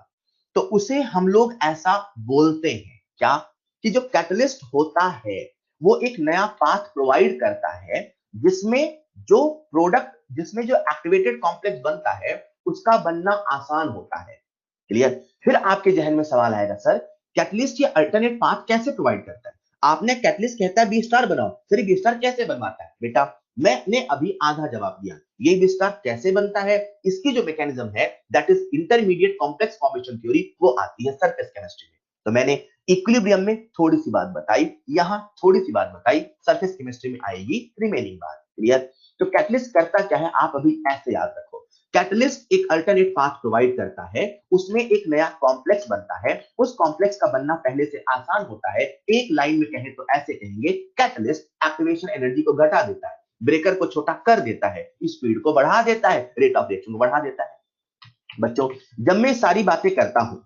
तो उसे हम लोग ऐसा बोलते हैं क्या, कि जो कैटलिस्ट होता है वो एक नया पाथ प्रोवाइड करता है, जिसमें जो प्रोडक्ट, जिसमें जो एक्टिवेटेड कॉम्प्लेक्स बनता है उसका बनना आसान होता है। क्लियर? फिर आपके जहन में सवाल आएगा, सर कैटलिस्ट ये अल्टरनेट पाथ कैसे प्रोवाइड करता है? आपने कैटलिस्ट कहता है बी स्टार बनाओ, फिर बी स्टार कैसे बनवाता है? बेटा मैंने अभी आधा जवाब दिया। ये बी स्टार कैसे बनता है, इसकी जो मैकेनिज्म है that is intermediate complex formation theory, वो आती है सरफेस केमिस्ट्री में। तो मैंने इक्विलिब्रियम में थोड़ी सी बात बताई, यहां थोड़ी सी बात बताई, सरफेस केमिस्ट्री में आएगी रिमेनिंग बात। क्लियर? तो कैटलिस्ट करता क्या है आप अभी ऐसे याद रखो। कैटलिस्ट एक अल्टरनेट पाथ प्रोवाइड करता है, उसमें एक नया कॉम्प्लेक्स बनता है, उस कॉम्प्लेक्स का बनना पहले से आसान होता है। एक लाइन में कहें तो ऐसे कहेंगे, कैटलिस्ट एक्टिवेशन एनर्जी को घटा देता है, ब्रेकर को छोटा कर देता है, स्पीड को बढ़ा देता है, रेट ऑफ रिएक्शन को बढ़ा देता है। बच्चों, जब मैं सारी बातें करता हूं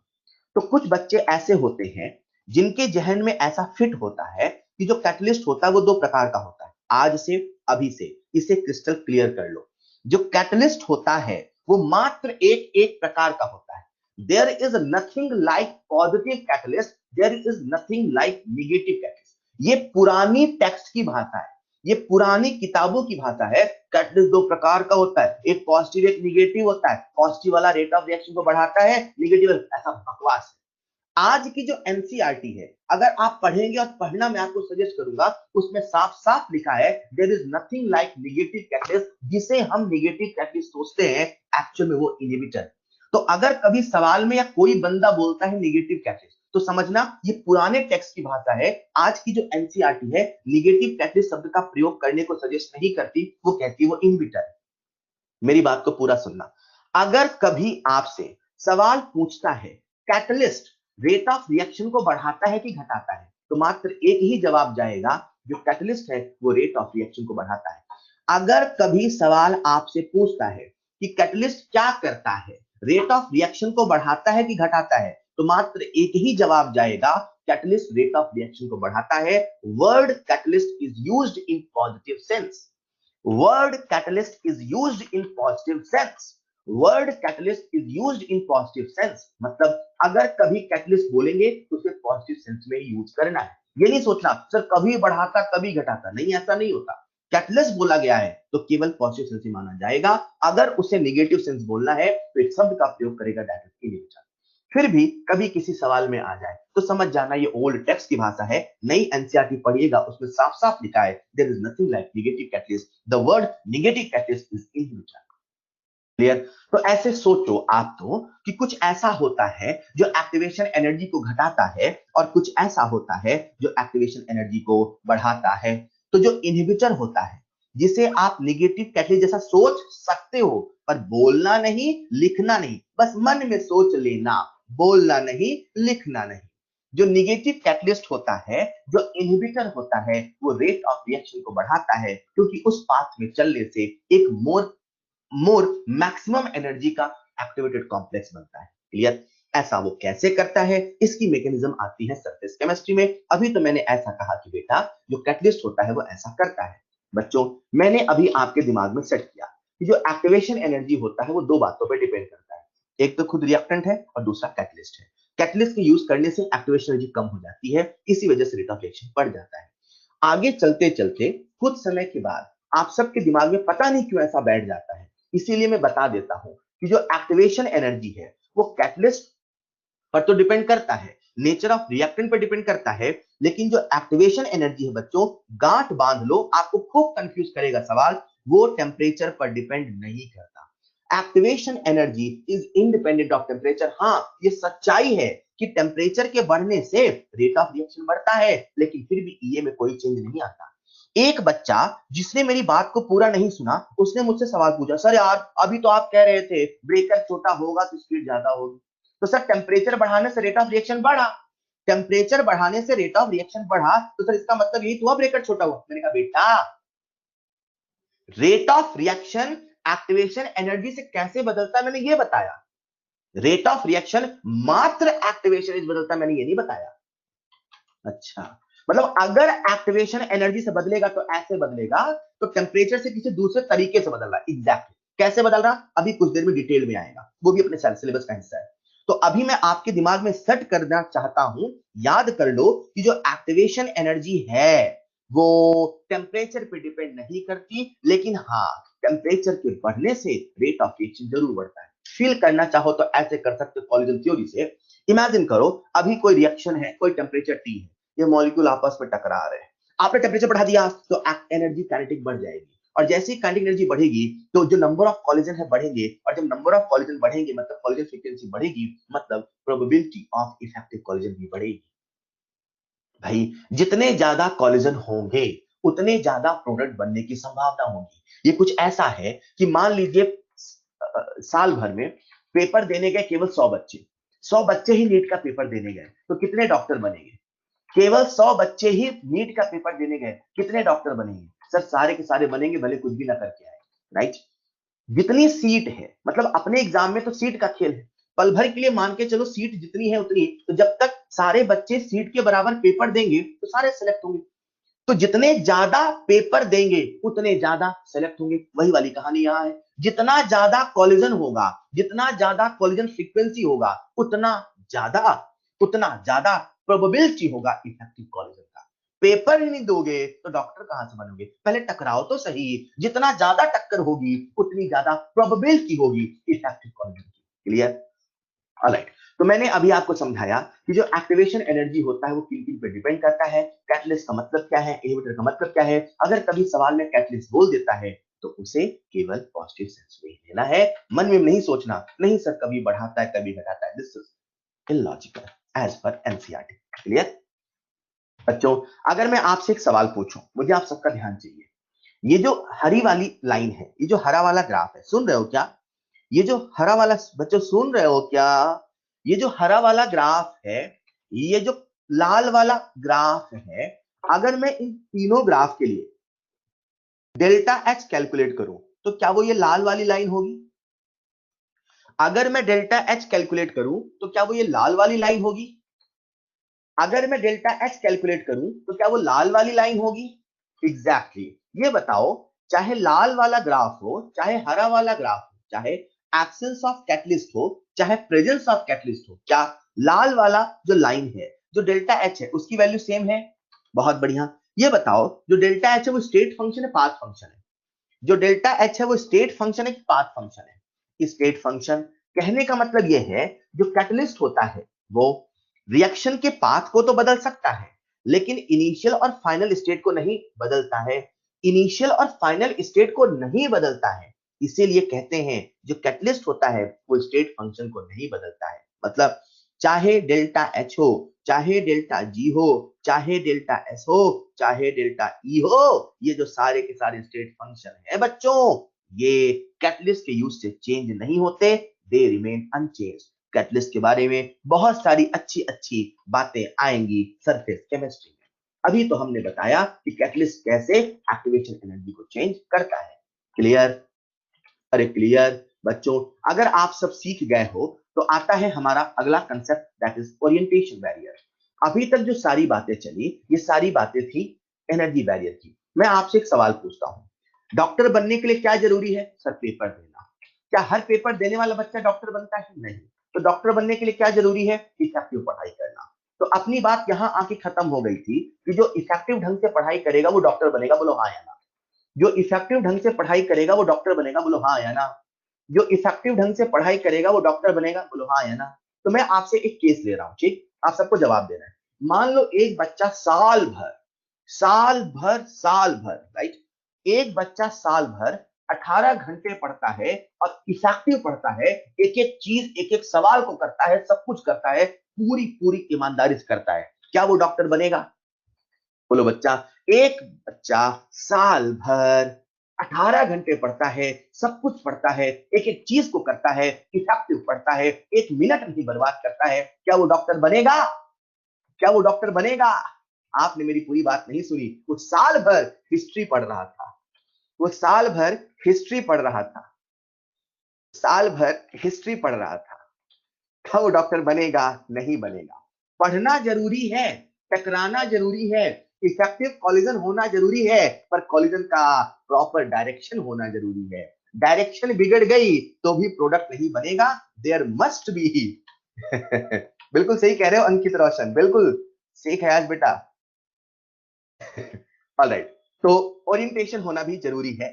तो कुछ बच्चे ऐसे होते हैं जिनके जहन में ऐसा फिट होता है कि जो कैटलिस्ट होता है वो 2 प्रकार का होता है। आज से, अभी से इसे क्रिस्टल क्लियर कर लो। जो कैटलिस्ट होता है वो मात्र एक एक प्रकार का होता है। There is nothing like positive catalyst, there is nothing like negative catalyst. ये पुरानी टेक्स्ट की भाषा है, ये पुरानी किताबों की भाषा है। कैटलिस्ट 2 प्रकार का होता है, एक पॉजिटिव एक निगेटिव होता है। पॉजिटिव वाला रेट ऑफ रिएक्शन को बढ़ाता है, निगेटिव ऐसा बकवास है। आज की जो एनसीईआरटी है, अगर आप पढ़ेंगे, और पढ़ना मैं आपको सजेस्ट करूंगा, उसमें साफ साफ लिखा है there is nothing like negative catalyst. जिसे हम नेगेटिव कैटलिस्ट सोचते हैं, एक्चुअल में वो इनहिबिटर। तो अगर कभी सवाल में या कोई बंदा बोलता है नेगेटिव कैटलिस्ट, तो समझना ये पुराने टेक्स्ट की भाषा है। आज की जो एनसीईआरटी है नेगेटिव कैटलिस्ट शब्द का प्रयोग करने को सजेस्ट नहीं करती, वो कहती है वो इनहिबिटर है। मेरी बात को पूरा सुनना। अगर कभी आपसे सवाल पूछता है कैटलिस्ट रेट ऑफ रिएक्शन को बढ़ाता है कि घटाता है, तो मात्र एक ही जवाब जाएगा, जो कैटलिस्ट है वो रेट ऑफ रिएक्शन को बढ़ाता है। अगर कभी सवाल आपसे पूछता है कि कैटलिस्ट क्या करता है, रेट ऑफ रिएक्शन को बढ़ाता है कि घटाता है, तो मात्र एक ही जवाब जाएगा, कैटलिस्ट रेट ऑफ रिएक्शन को बढ़ाता है। Word catalyst is used in positive sense. Word catalyst is used in positive sense. Word catalyst is used in positive sense, मतलब अगर कभी कैटलिस्ट बोलेंगे तो उसे पॉजिटिव सेंस में यूज करना है। ये नहीं सोचना सर कभी बढ़ाता कभी घटाता, नहीं, ऐसा नहीं होता। कैटलिस्ट बोला गया है तो केवल पॉजिटिव सेंस ही माना जाएगा। अगर उसे नेगेटिव सेंस बोलना है तो एक शब्द का प्रयोग करेगा डायरेक्ट इनहिबिटर। फिर भी कभी किसी सवाल में आ जाए तो समझ जाना ये ओल्ड टेक्स्ट की भाषा है, नई एनसीईआरटी पढ़िएगा, उसमें साफ साफ लिखा है there is nothing like negative catalyst, the word negative catalyst is inhibitor. Clear? तो ऐसे सोचो आप तो कि कुछ ऐसा होता है जो एक्टिवेशन एनर्जी को घटाता है और कुछ ऐसा होता है जो एक्टिवेशन एनर्जी को बढ़ाता है। तो जो इनहिबिटर होता है जिसे आप नेगेटिव कैटलिस्ट जैसा सोच सकते हो, पर बोलना नहीं, लिखना नहीं, बस मन में सोच लेना, बोलना नहीं, लिखना नहीं। जो नेगेटिव कैटलिस्ट होता है, जो इनहिबिटर होता है, वो रेट ऑफ रिएक्शन को बढ़ाता है, क्योंकि उस पाथ में चलने से एक मोर मैक्सिमम एनर्जी का एक्टिवेटेड कॉम्प्लेक्स बनता है। क्लियर? ऐसा वो कैसे करता है, इसकी मैकेनिज्म आती है सरफेस केमिस्ट्री में। अभी तो मैंने ऐसा कहा कि बेटा जो कैटलिस्ट होता है वो ऐसा करता है। बच्चों, मैंने अभी आपके दिमाग में सेट किया कि जो एक्टिवेशन एनर्जी होता है वो दो बातों पर डिपेंड करता है, एक तो खुद रिएक्टेंट है और दूसरा कैटलिस्ट है। कैटलिस्ट के यूज करने से एक्टिवेशन एनर्जी कम हो जाती है, इसी वजह से रेट ऑफ रिएक्शन बढ़ जाता है। आगे चलते चलते कुछ समय के बाद आप सबके दिमाग में पता नहीं क्यों ऐसा बैठ जाता है, इसीलिए मैं बता देता हूं कि जो एक्टिवेशन एनर्जी है वो कैटलिस्ट पर तो डिपेंड करता है, नेचर ऑफ रिएक्टेंट पर डिपेंड करता है, लेकिन जो एक्टिवेशन एनर्जी है बच्चों, गांठ बांध लो, आपको खूब कंफ्यूज करेगा सवाल, वो टेम्परेचर पर डिपेंड नहीं करता। Activation energy is independent of temperature. हाँ, ये सच्चाई है कि टेम्परेचर के बढ़ने से रेट ऑफ रिएक्शन बढ़ता है, लेकिन फिर भी ईए में कोई चेंज नहीं आता। एक बच्चा जिसने मेरी बात को पूरा नहीं सुना, उसने मुझसे सवाल पूछा, सर यार अभी तो आप कह रहे थे ब्रेकर छोटा होगा तो स्पीड ज्यादा होगी, तो सर टेम्परेचर बढ़ाने से रेट ऑफ रिएक्शन बढ़ा, टेम्परेचर बढ़ाने से रेट ऑफ रिएक्शन बढ़ा, तो सर इसका मतलब यही हुआ ब्रेकर छोटा हुआ। मैंने कहा बेटा, rate of reaction activation energy से कैसे बदलता है मैंने ये बताया, रेट ऑफ रिएक्शन मात्र एक्टिवेशन एनर्जी बदलता, मैंने ये नहीं बताया। अच्छा, मतलब अगर एक्टिवेशन एनर्जी से बदलेगा तो ऐसे बदलेगा, तो टेम्परेचर से किसी दूसरे तरीके से बदल रहा है। एग्जैक्टली कैसे बदल रहा, अभी कुछ देर में डिटेल में आएगा, वो भी अपने सिलेबस का हिस्सा है। तो अभी मैं आपके दिमाग में सेट करना चाहता हूं, याद कर लो कि जो एक्टिवेशन एनर्जी है वो टेम्परेचर पे डिपेंड नहीं करती, लेकिन हाँ, टेम्परेचर के बढ़ने से रेट ऑफ रिएक्शन जरूर बढ़ता है। फील करना चाहो तो ऐसे कर सकते हो कॉलिजन थ्योरी से। इमेजिन करो अभी कोई रिएक्शन है, कोई टेम्परेचर टी है, ये मॉलिक्यूल आपस में टकरा रहे हैं, आपने टेम्परेचर बढ़ा दिया तो एनर्जी काइनेटिक बढ़ जाएगी, और जैसे ही काइनेटिक एनर्जी बढ़ेगी तो जो नंबर ऑफ कॉलिजन है बढ़ेंगे, और जब नंबर ऑफ कॉलिजन बढ़ेंगे मतलब कॉलिजन फ्रीक्वेंसी बढ़ेगी, मतलब प्रोबेबिलिटी ऑफ इफेक्टिव कॉलिजन भी बढ़ेगी। भाई जितने ज्यादा कॉलिजन होंगे उतने ज्यादा प्रोडक्ट बनने की संभावना होगी। ये कुछ ऐसा है कि मान लीजिए साल भर में पेपर देने गए केवल 100 बच्चे, 100 बच्चे ही नीट का पेपर देने गए, तो कितने डॉक्टर बनेंगे? केवल 100 बच्चे ही नीट का पेपर देने गए, कितने डॉक्टर बनेंगे? सर सारे के सारे बनेंगे, भले कुछ भी ना करके आए। राइट? जितनी सीट है, मतलब अपने एग्जाम में तो सीट का खेल है, पल भर के लिए मान के चलो सीट जितनी है उतनी, तो जब तक सारे बच्चे सीट के बराबर पेपर देंगे तो सारे सेलेक्ट होंगे। तो जितने ज्यादा पेपर देंगे उतने ज्यादा सेलेक्ट होंगे, वही वाली कहानी यहाँ है। जितना ज्यादा कॉलिजन होगा, जितना ज्यादा कॉलिजन फ्रीक्वेंसी होगा, उतना ज्यादा प्रोबेबिलिटी होगा इफेक्टिव कॉलिजन का। पेपर ही नहीं दोगे तो डॉक्टर कहां से बनोगे? पहले टकराओ तो सही, जितना ज्यादा टक्कर होगी उतनी ज्यादा प्रोबेबिलिटी होगी इफेक्टिव कॉलिजन की। क्लियर? ऑलराइट, तो मैंने अभी आपको समझाया कि जो एक्टिवेशन एनर्जी होता है वो किन किन पे डिपेंड करता है, कैटलिस्ट का मतलब क्या है, इनहिबिटर का मतलब क्या है। अगर कभी सवाल में कैटलिस्ट बोल देता है तो उसे केवल पॉजिटिव सेंस में लेना है, मन में नहीं सोचना नहीं सर कभी बढ़ाता है कभी घटाता है, this is illogical as per NCERT. Clear? बच्चों, अगर मैं आपसे एक सवाल पूछूं, मुझे आप सबका ध्यान चाहिए। ये जो हरी वाली लाइन है, ये जो हरा वाला ग्राफ है, सुन रहे हो क्या? ये जो हरा वाला, बच्चों सुन रहे हो क्या? ये जो हरा वाला ग्राफ है, ये जो लाल वाला ग्राफ है, अगर मैं इन तीनों ग्राफ के लिए डेल्टा एच कैलकुलेट करूं तो क्या वो ये लाल वाली लाइन होगी? अगर मैं डेल्टा एच कैलकुलेट करूं तो क्या वो ये लाल वाली लाइन होगी? अगर मैं डेल्टा एच कैलकुलेट करूं तो क्या वो लाल वाली लाइन होगी? एग्जैक्टली ये बताओ, चाहे लाल वाला ग्राफ हो, चाहे हरा वाला ग्राफ हो, चाहे एब्सेंस ऑफ कैटलिस्ट हो, चाहे प्रेजेंस ऑफ कैटलिस्ट हो, क्या लाल वाला जो लाइन है, जो डेल्टा एच है, उसकी वैल्यू सेम है? बहुत बढ़िया। ये बताओ, जो डेल्टा एच है वो स्टेट फंक्शन है, पाथ फंक्शन है? जो डेल्टा एच है वो स्टेट फंक्शन है कि पाथ फंक्शन है? State function. कहने का मतलब यह है, जो कैटलिस्ट होता है वो रिएक्शन के पाथ को तो बदल सकता है, लेकिन इनिशियल और फाइनल स्टेट को नहीं बदलता है। इनिशियल और फाइनल स्टेट को नहीं बदलता है, इसीलिए कहते हैं जो कैटलिस्ट होता है वो स्टेट फंक्शन को नहीं बदलता है। मतलब चाहे डेल्टा एच हो, चाहे डेल्टा जी हो, चाहे डेल्टा एस हो, चाहे डेल्टा ई हो, ये जो सारे के सारे स्टेट फंक्शन है बच्चों, ये कैटलिस्ट के यूज से चेंज नहीं होते, दे रिमेन अनचेंज्ड। कैटलिस्ट के बारे में बहुत सारी अच्छी अच्छी बातें आएंगी सरफेस केमिस्ट्री में। अभी तो हमने बताया कि कैटलिस्ट कैसे एक्टिवेशन एनर्जी को चेंज करता है। क्लियर? अरे क्लियर बच्चों, अगर आप सब सीख गए हो तो आता है हमारा अगला concept, that is orientation barrier. अभी तक जो सारी बातें चली, ये सारी बातें थी एनर्जी बैरियर की। मैं आपसे एक सवाल पूछता हूं, डॉक्टर बनने के लिए क्या जरूरी है? सर पेपर देना। क्या हर पेपर देने वाला बच्चा डॉक्टर बनता है? नहीं। तो डॉक्टर बनने के लिए क्या जरूरी है? इफेक्टिव पढ़ाई करना। तो अपनी बात यहां आके खत्म हो गई थी कि जो इफेक्टिव ढंग से पढ़ाई करेगा वो डॉक्टर बनेगा, बोलो हाँ या ना? जो इफेक्टिव ढंग से पढ़ाई करेगा वो डॉक्टर बनेगा, बोलो हाँ या ना? जो इफेक्टिव ढंग से पढ़ाई करेगा वो डॉक्टर बनेगा, बोलो हाँ या ना? तो मैं आपसे एक केस ले रहा हूं, ठीक? आप सबको जवाब देना है। मान लो एक बच्चा साल भर राइट, एक बच्चा साल भर 18 घंटे पढ़ता है और इफेक्टिव पढ़ता है, एक एक चीज, एक एक सवाल को करता है, सब कुछ करता है, पूरी पूरी ईमानदारी से करता है, क्या वो डॉक्टर बनेगा? बोलो बच्चा। एक बच्चा साल भर 18 घंटे पढ़ता है, सब कुछ पढ़ता है, एक एक चीज को करता है, इफेक्टिव पढ़ता है, एक मिनट नहीं बर्बाद करता है, क्या वो डॉक्टर बनेगा? क्या वो डॉक्टर बनेगा? आपने मेरी पूरी बात नहीं सुनी। वो साल भर हिस्ट्री पढ़ रहा था, वो साल भर हिस्ट्री पढ़ रहा था, साल भर हिस्ट्री पढ़ रहा था, क्या वो डॉक्टर बनेगा? नहीं बनेगा। पढ़ना जरूरी है, टकराना जरूरी है, इफेक्टिव कॉलिजन होना जरूरी है, पर कॉलिजन का प्रॉपर डायरेक्शन होना जरूरी है। डायरेक्शन बिगड़ गई तो भी प्रोडक्ट नहीं बनेगा, देयर मस्ट बी। बिल्कुल सही कह रहे हो अंकित रोशन, बिल्कुल सही है आज बेटा। ऑलराइट, तो ओरिएंटेशन होना भी जरूरी है।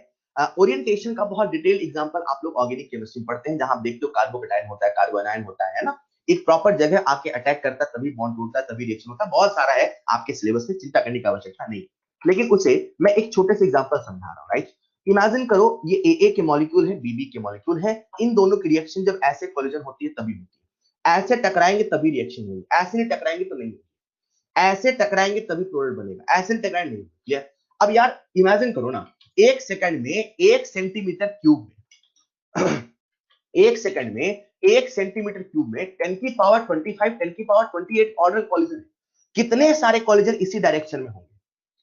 ओरिएंटेशन का बहुत डिटेल एग्जांपल आप लोग ऑर्गेनिक केमिस्ट्री पढ़ते हैं, जहां आप देखते हो कार्बोकेटायन होता है, कार्बोनाइन होता है ना, एक प्रॉपर जगह आके अटैक करता है, तभी बॉन्ड टूटता है, तभी रिएक्शन होता है। बहुत सारा है, आपके सिलेबस में चिंता करने की आवश्यकता नहीं, लेकिन उसे मैं एक छोटे से एग्जांपल समझा रहा हूँ। राइट, इमेजिन करो ये ए के मॉलिक्यूल है, बी के मॉलिक्यूल है, इन दोनों की रिएक्शन जब ऐसे कोलिजन होती है तभी होती है, ऐसे टकराएंगे तभी रिएक्शन होगी, ऐसे नहीं टकराएंगे तो नहीं होगी, ऐसे टकराएंगे तभी प्रोडक्ट बनेगा, ऐसे टकराएंगे नहीं। क्लियर? अब यार इमेजिन करो ना, एक सेकंड में 1 सेंटीमीटर क्यूब में एक सेकंड में 1 सेंटीमीटर क्यूब में 10 की पावर 25, 10 की पावर 28 ऑर्डर कॉलिजन है। कितने सारे कॉलिजन इसी डायरेक्शन में होंगे?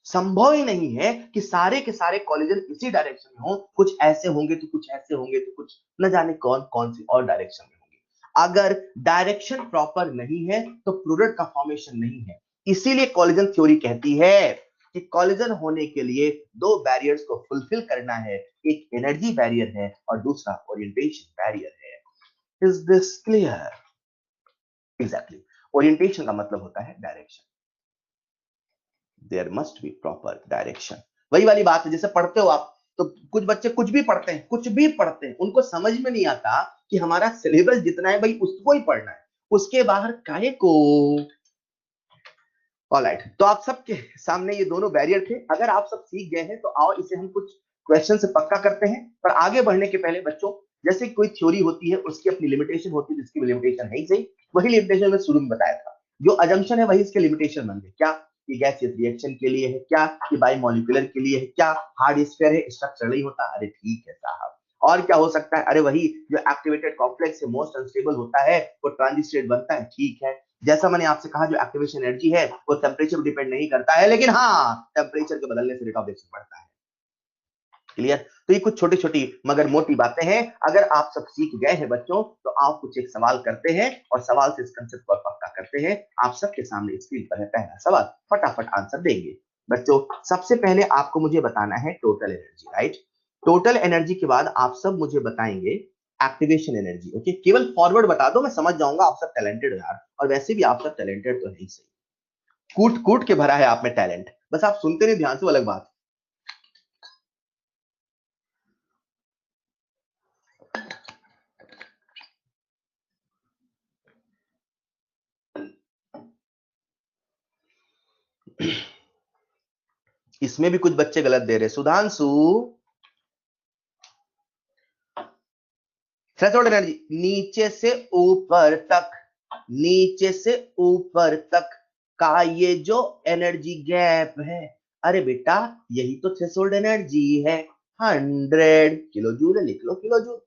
संभव ही नहीं है कि सारे के सारे कॉलिजन इसी डायरेक्शन में हो, कुछ ऐसे होंगे तो कुछ ऐसे होंगे तो कुछ न जाने कौन कौन सी और डायरेक्शन में होंगे। अगर डायरेक्शन प्रॉपर नहीं है तो प्रोडक्ट का फॉर्मेशन नहीं है। इसीलिए कॉलिजन थ्योरी कहती है कि कॉलिजन होने के लिए दो बैरियर्स को फुलफिल करना है, एक एनर्जी बैरियर है और दूसरा ओरिएंटेशन बैरियर है। Is this clear? Exactly, orientation का मतलब होता है direction, there must be proper direction. वही वाली बात है, जैसे पढ़ते हो आप तो कुछ बच्चे कुछ भी पढ़ते हैं, कुछ भी पढ़ते हैं, उनको समझ में नहीं आता कि हमारा सिलेबस जितना है भाई उसको ही पढ़ना है, उसके बाहर काहे को। ऑलराइट, तो आप सबके सामने ये दोनों बैरियर थे। अगर आप सब सीख गए हैं तो आओ इसे हम कुछ क्वेश्चन से पक्का करते हैं। पर आगे बढ़ने के पहले बच्चों, जैसे कोई थ्योरी होती है उसकी अपनी लिमिटेशन होती है, जिसकी लिमिटेशन है ही सही, वही लिमिटेशन मैं शुरू में बताया था। जो अजम्पशन है वही इसके लिमिटेशन बन गए। क्या कि गैसियस रिएक्शन के लिए है, क्या कि बायोमोलिकुलर के लिए है, क्या हार्ड स्फीयर है, स्ट्रक्चर नहीं होता। अरे ठीक है साहब, और क्या हो सकता है? अरे वही जो एक्टिवेटेड कॉम्प्लेक्स से मोस्ट अनस्टेबल होता है वो ट्रांजिट स्टेट बनता है, ठीक है। जैसा मैंने आपसे कहा जो एक्टिवेशन एनर्जी है वो टेम्परेचर डिपेंड नहीं करता है, लेकिन हाँ टेम्परेचर के बदलने से रेट ऑफ रिएक्शन बढ़ता है। क्लियर? तो ये कुछ छोटी छोटी मगर मोटी बातें हैं। अगर आप सब सीख गए हैं बच्चों तो आप कुछ एक सवाल करते हैं और सवाल से इस कंसेप्ट को पक्का करते हैं। आप सबके सामने स्क्रीन पर है पहला सवाल, फटाफट आंसर देंगे बच्चों। सबसे पहले आपको मुझे बताना है total energy, right? Total energy के बाद आप सब मुझे बताएंगे एक्टिवेशन एनर्जी। ओके, केवल फॉरवर्ड बता दो, मैं समझ जाऊंगा आप सब टैलेंटेड हो यार, और वैसे भी आप सब टैलेंटेड तो है ही सही, कूट कूट के भरा है आप में टैलेंट, बस आप सुनते नहीं ध्यान से, वो अलग बात। इसमें भी कुछ बच्चे गलत दे रहे। सुधांशु, थ्रेशोल्ड एनर्जी नीचे से ऊपर तक, नीचे से ऊपर तक का ये जो एनर्जी गैप है, अरे बेटा यही तो थ्रेशोल्ड एनर्जी है। 100 किलो जूल, लिख लो kilo joule.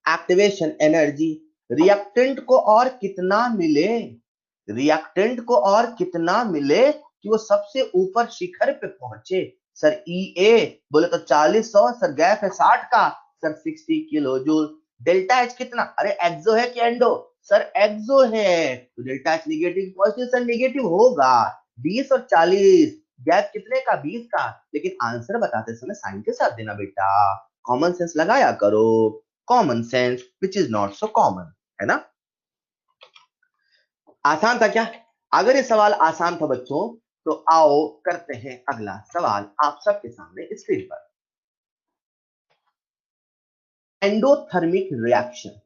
Activation energy, reactant को और कितना मिले, रिएक्टेंट को और कितना मिले कि वो सबसे ऊपर शिखर पे पहुंचे। सर ई ए बोले तो 40-100, सर गैप है 60 का, sir 60 kilo joule. Delta H कितना, अरे एक्सो है कि एंडो, सर एक्सो है तो delta H negative positive, sir negative होगा। 20 और 40 गैप कितने का, 20 का। लेकिन आंसर बताते समय साइन के साथ देना बेटा, कॉमन सेंस लगाया करो, common sense which is not so common, है ना? आसान था क्या? अगर ये सवाल आसान था बच्चों तो आओ करते हैं अगला सवाल आप सबके सामने स्क्रीन पर। Endothermic reaction.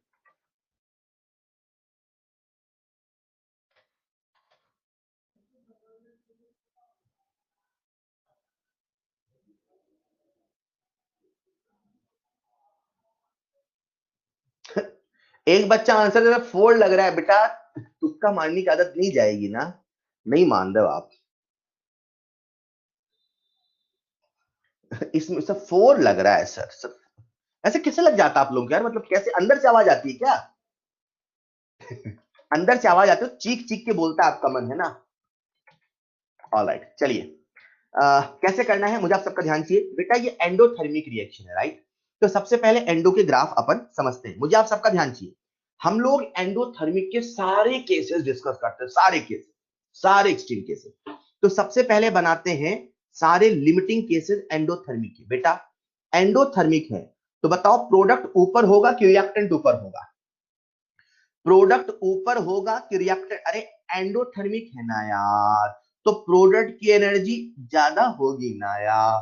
एक बच्चा आंसर दे रहा है 4 लग रहा है बेटा, तुक्का मारने की आदत नहीं जाएगी ना? नहीं मान रहे हो आप? इसमें सब 4 लग रहा है सर, ऐसे कैसे लग जाता आप लोग यार, मतलब कैसे अंदर से आवाज आती है क्या? अंदर से आवाज आती है, चीख चीख के बोलता है आपका मन, है ना? ऑलराइट, चलिए कैसे करना है मुझे आप सबका ध्यान चाहिए बेटा। ये एंडोथर्मिक रिएक्शन है, राइट? तो सबसे पहले एंडो के ग्राफ अपन समझते हैं, मुझे आप सबका ध्यान चाहिए। हम लोग एंडोथर्मिक के सारे केसेस डिस्कस करते हैं, सारे केसेस, सारे एक्सट्रीम केसेस। तो सबसे पहले बनाते हैं सारे लिमिटिंग केसेस एंडोथर्मिक के। बेटा एंडोथर्मिक है तो बताओ प्रोडक्ट ऊपर होगा कि रिएक्टेंट ऊपर होगा? प्रोडक्ट ऊपर होगा कि रिएक्टेंट? अरे एंडोथर्मिक है ना यार, तो प्रोडक्ट की एनर्जी ज्यादा होगी ना यार,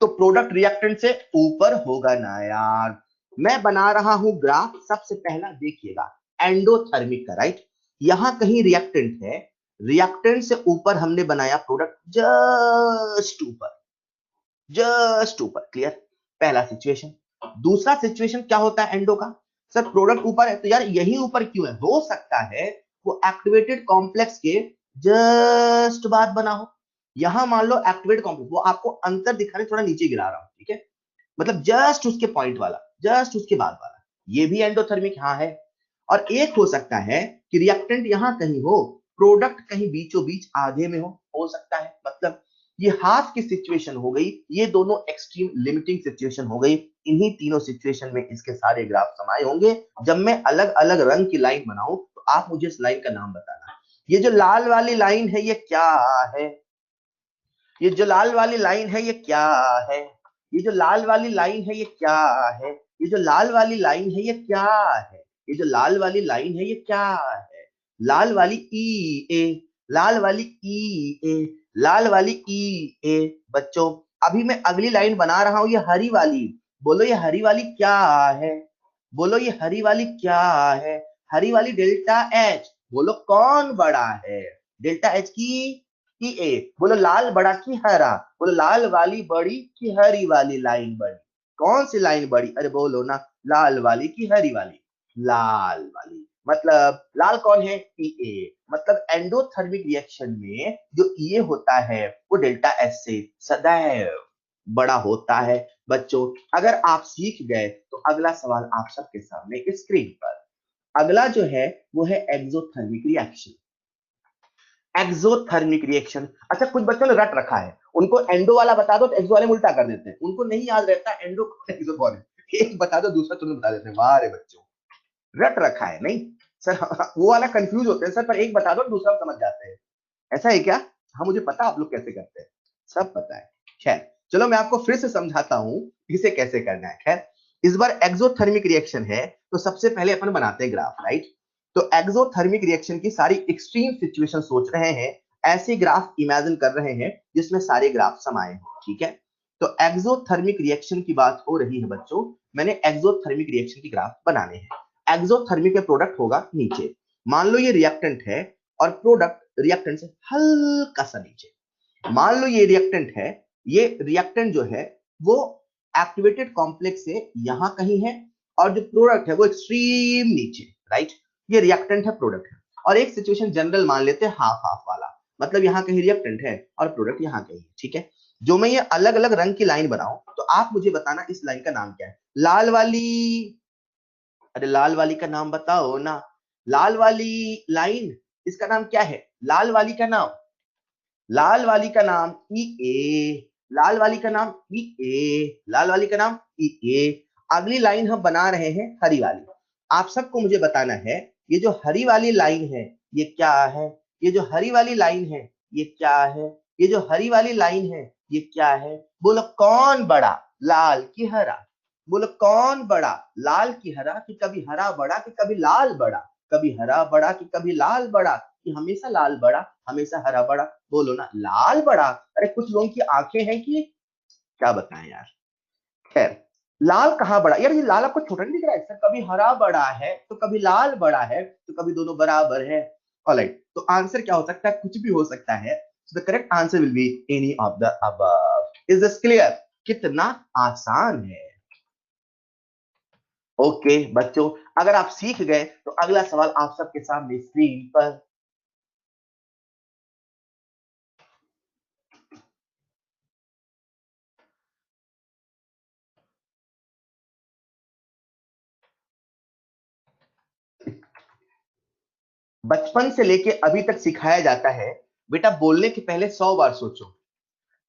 तो प्रोडक्ट रिएक्टेंट से ऊपर होगा ना यार। मैं बना रहा हूं ग्राफ, सबसे पहला देखिएगा एंडोथर्मिक का, राइट? यहां कहीं रिएक्टेंट है, रिएक्टेंट से ऊपर हमने बनाया प्रोडक्ट, जस्ट ऊपर, जस्ट ऊपर। क्लियर? पहला सिचुएशन। दूसरा सिचुएशन क्या होता है एंडो का? सर प्रोडक्ट ऊपर है तो यार यही ऊपर क्यों है, हो सकता है वो एक्टिवेटेड कॉम्प्लेक्स के जस्ट बाद बना हो। यहां मान लो एक्टिवेट कॉम्प्लेक्स, वो आपको अंतर दिखाने थोड़ा नीचे गिरा रहा हूं, ठीक है? मतलब जस्ट उसके पॉइंट वाला, जस्ट उसके बाद वाला, ये भी एंडोथर्मिक हाँ है। और एक हो सकता है कि रिएक्टेंट यहां कहीं हो, प्रोडक्ट कहीं बीचों बीच आधे में हो सकता है। मतलब ये हाफ की सिचुएशन हो गई, ये दोनों एक्सट्रीम लिमिटिंग सिचुएशन हो गई। इन्हीं तीनों सिचुएशन में इसके सारे ग्राफ समाये होंगे। जब मैं अलग अलग रंग की लाइन बनाऊं तो आप मुझे इस लाइन का नाम बताना। ये जो लाल वाली लाइन है ये क्या है? ये जो लाल वाली लाइन है ये क्या है? ये जो लाल वाली लाइन है ये क्या है? ये जो लाल वाली लाइन है ये क्या है? ये जो लाल वाली लाइन है ये क्या है? लाल वाली ई ए, लाल वाली ई ए, लाल वाली ई ए। बच्चों अभी मैं अगली लाइन बना रहा हूं, ये हरी वाली। बोलो ये हरी वाली क्या है? बोलो ये हरी वाली क्या है? हरी वाली डेल्टा एच। बोलो कौन बड़ा है, डेल्टा एच की ए? बोलो लाल बड़ा की हरा? बोलो लाल वाली बड़ी की हरी वाली लाइन बड़ी? कौन सी लाइन बड़ी? अरे बोलो ना, लाल वाली की हरी वाली? लाल वाली। मतलब लाल कौन है? ई ए। मतलब एंडोथर्मिक रिएक्शन में जो ई ए होता है वो डेल्टा एच से सदैव बड़ा होता है। बच्चों अगर आप सीख गए तो अगला सवाल आप सबके सामने स्क्रीन पर, अगला जो है वो है एक्सोथर्मिक रिएक्शन। एक्सोथर्मिक रिएक्शन, अच्छा कुछ बच्चों ने रट रखा है, उनको एंडो वाला बता दो तो एक्सो वाले में उल्टा कर देते हैं, उनको नहीं याद रहता एंडो कौन है एक्सो कौन है, एक बता दो दूसरा तुरंत बता देते हैं। वाह रे बच्चों, रट रखा है नहीं सर, वो वाला कंफ्यूज होते हैं सर, पर एक बता दो दूसरा समझ जाते हैं, ऐसा है क्या? हाँ मुझे पता आप लोग कैसे करते हैं, सब पता है। खैर चलो मैं आपको फिर से समझाता हूं इसे कैसे करना है। खैर इस बार एक्सोथर्मिक रिएक्शन है तो सबसे पहले अपन बनाते हैं ग्राफ, राइट? तो एक्सोथर्मिक रिएक्शन की सारी एक्सट्रीम सिचुएशन सोच रहे हैं, ऐसे ग्राफ इमेजिन कर रहे हैं जिसमें सारे ग्राफ समाये हो, ठीक है? तो एक्सोथर्मिक रिएक्शन की बात हो रही है बच्चों, मैंने एक्सोथर्मिक रिएक्शन की ग्राफ बनाने हैं। एक्सोथर्मिक का प्रोडक्ट होगा नीचे, मान लो ये रिएक्टेंट है और प्रोडक्ट रिएक्टेंट से हल्का सा नीचे, मान लो ये रिएक्टेंट है, ये रिएक्टेंट जो है वो एक्टिवेटेड कॉम्प्लेक्स से यहां कहीं है और जो प्रोडक्ट है वो एक्सट्रीम नीचे, राइट? ये रिएक्टेंट है, प्रोडक्ट है, और एक सिचुएशन जनरल मान लेते हैं हाफ हाफ वाला, मतलब यहां कहीं रिएक्टेंट है और प्रोडक्ट यहां कहीं है, ठीक है? जो मैं ये अलग अलग रंग की लाइन बनाऊं तो आप मुझे बताना इस लाइन का नाम क्या है। लाल वाली, अरे लाल वाली का नाम बताओ ना, लाल वाली लाइन इसका नाम क्या है? लाल वाली का नाम, लाल वाली का नाम ई ए, लाल वाली का नाम ई ए, लाल वाली का नाम ई ए। अगली लाइन हम बना रहे हैं हरी वाली, आप सबको मुझे बताना है ये जो हरी वाली लाइन है ये क्या है, ये जो हरी वाली लाइन है ये क्या है, ये जो हरी वाली लाइन है ये क्या है? बोलो कौन बड़ा, लाल की हरा? बोलो कौन बड़ा, लाल की हरा? कि कभी हरा बड़ा कि कभी लाल बड़ा, कभी हरा बड़ा कि कभी लाल बड़ा, कि हमेशा लाल बड़ा हमेशा हरा बड़ा? बोलो ना लाल बड़ा। अरे कुछ लोगों की आंखें हैं कि क्या बताएं यार। खैर लाल कहाँ बड़ा यार, ये लाल आपको छोटा नहीं दिख रहा है सर? कभी हरा बड़ा है तो कभी लाल बड़ा है तो कभी दोनों बराबर है। ऑलराइट, तो आंसर क्या हो सकता है? कुछ भी हो सकता है। The correct answer will be any of the above. Is this clear? कितना आसान है। ओके बच्चों, अगर आप सीख गए तो अगला सवाल आप सबके सामने स्क्रीन पर। बचपन से लेके अभी तक सिखाया जाता है बेटा बोलने के पहले 100 बार सोचो।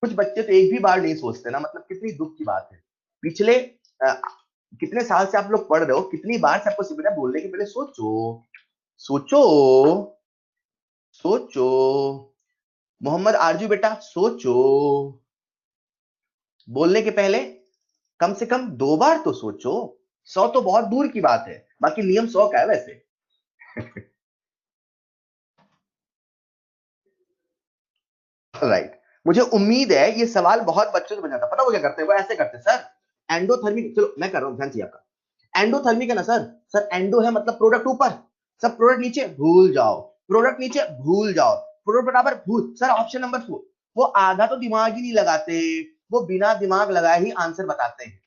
कुछ बच्चे तो एक भी बार नहीं सोचते ना, मतलब कितनी दुख की बात है। पिछले अ, कितने साल से आप लोग पढ़ रहे हो, कितनी बार से आपको बेटा बोलने के पहले सोचो, सोचो, सोचो। मोहम्मद आरजू बेटा सोचो, बोलने के पहले कम से कम 2 बार तो सोचो। 100 तो बहुत दूर की बात है, बाकी नियम 100 का है वैसे। राइट, मुझे उम्मीद है ये सवाल बहुत बच्चों से बन जाता। पता वो क्या करते हैं? वो ऐसे करते हैं सर एंडोथर्मिक, चलो मैं कर रहा हूँ ध्यान से आपका। एंडोथर्मिक है ना सर, सर एंडो है मतलब प्रोडक्ट ऊपर, सब प्रोडक्ट नीचे भूल जाओ, प्रोडक्ट नीचे भूल जाओ, प्रोडक्ट बराबर भूल। सर ऑप्शन नंबर 4, वो आधा तो दिमाग ही नहीं लगाते, वो बिना दिमाग लगाए ही आंसर बताते हैं,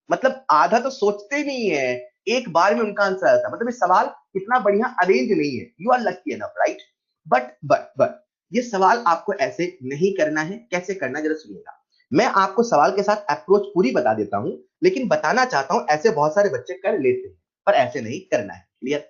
मतलब आधा तो सोचते नहीं है, एक बार में उनका आंसर आता है। मतलब ये सवाल इतना बढ़िया अरेंज नहीं है, you are lucky enough, right? But ये सवाल आपको ऐसे नहीं करना है। कैसे करना है जरा सुनिएगा। मैं आपको सवाल के साथ अप्रोच पूरी बता देता हूं, लेकिन बताना चाहता हूं ऐसे बहुत सारे बच्चे कर लेते हैं, पर ऐसे नहीं करना है। क्लियर?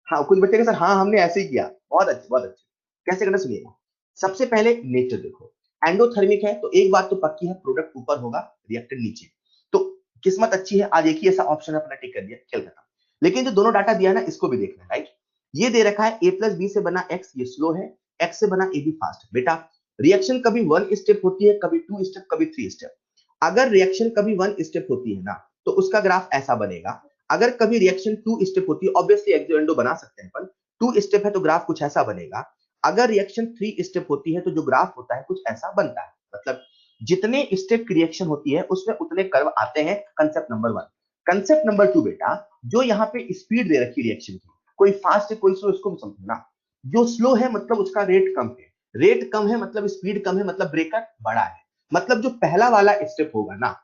हाँ कुछ बच्चे के सर हाँ हमने ऐसे ही किया, बहुत अच्छे बहुत अच्छे। कैसे करना सुनिएगा। सबसे पहले नेचर देखो, एंडोथर्मिक है तो एक बात तो पक्की है, प्रोडक्ट ऊपर होगा रिएक्टेंट नीचे। तो किस्मत अच्छी है, आज एक ही ऐसा ऑप्शन अपना टिक कर दिया, खेल खत्म। लेकिन जो दोनों डाटा दिया है ना इसको भी देखना है, राइट? ये दे रखा है a प्लस बी से बना x, ये स्लो है, x से बना ए बी फास्ट। बेटा रिएक्शन कभी 1 स्टेप होती है, कभी 2 स्टेप, कभी 3 स्टेप। अगर रिएक्शन कभी 1 स्टेप होती है ना तो उसका ग्राफ ऐसा बनेगा। अगर कभी रिएक्शन 2 स्टेप होती है, ऑब्वियसली एक्सो एंडो बना सकते हैं अपन, 2 स्टेप है तो ग्राफ कुछ ऐसा बनेगा। अगर रिएक्शन 3 स्टेप होती है तो जो ग्राफ होता है कुछ ऐसा बनता है। मतलब जितने स्टेप की रिएक्शन होती है उसमें उतने कर्व आते हैं। Concept number 1। कंसेप्ट नंबर 2 बेटा, जो यहाँ पे स्पीड दे रखी रिएक्शन की, कोई फास्ट है कोई स्लो, इसको भी समझो ना। जो स्लो है मतलब उसका रेट कम है, रेट कम है मतलब स्पीड कम है, मतलब ब्रेकर बड़ा है। मतलब जो पहला वाला स्टेप होगा ना,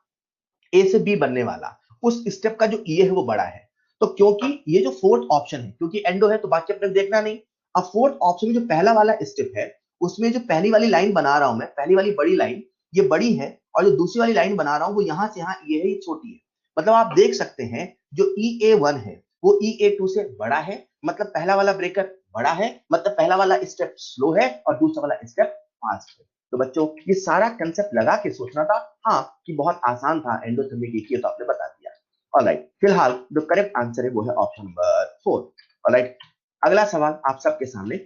ए से बी बनने वाला, उस स्टेप का जो ये है वो बड़ा है। तो क्योंकि ये जो फोर्थ ऑप्शन है, क्योंकि एंडो है तो बाकी अपने देखना नहीं। अब फोर्थ ऑप्शन में जो पहला वाला स्टेप है उसमें जो पहली वाली लाइन बना रहा हूं मैं, पहली वाली बड़ी लाइन, ये बड़ी है, और जो दूसरी वाली लाइन बना रहा हूं वो यहां से यहां ये है, ये छोटी है। मतलब आप देख सकते हैं जो EA1 है वो EA2 से बड़ा है, मतलब पहला वाला ब्रेकर बड़ा है, मतलब पहला वाला स्टेप स्लो है और दूसरा वाला स्टेप फास्ट है। तो बच्चों ये सारा कंसेप्ट लगा के सोचना था, हाँ कि बहुत आसान था एंडोथर्मिक लीक, तो आपने बता दिया। ऑलराइट, फिलहाल जो करेक्ट आंसर है वो है ऑप्शन नंबर 4। ऑलराइट, अगला सवाल आप सबके सामने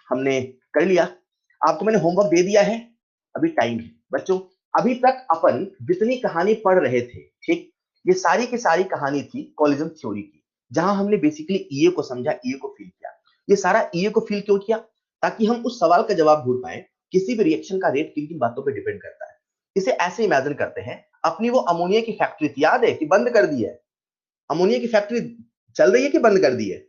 हमने कर लिया, आपको मैंने होमवर्क दे दिया है, अभी टाइम है बच्चों। अभी तक अपन जितनी कहानी पढ़ रहे थे, ठीक, ये सारी की सारी कहानी थी कॉलिजन थ्योरी की, जहां हमने बेसिकली ईए को समझा, ईए को फील किया। ये सारा ईए को फील क्यों किया? ताकि हम उस सवाल का जवाब ढूंढ पाए, किसी भी रिएक्शन का रेट किन किन बातों पर डिपेंड करता है। इसे ऐसे इमेजिन करते हैं, अपनी वो अमोनिया की फैक्ट्री थी, याद है कि बंद कर दी है? अमोनिया की फैक्ट्री चल रही है कि बंद कर दी है?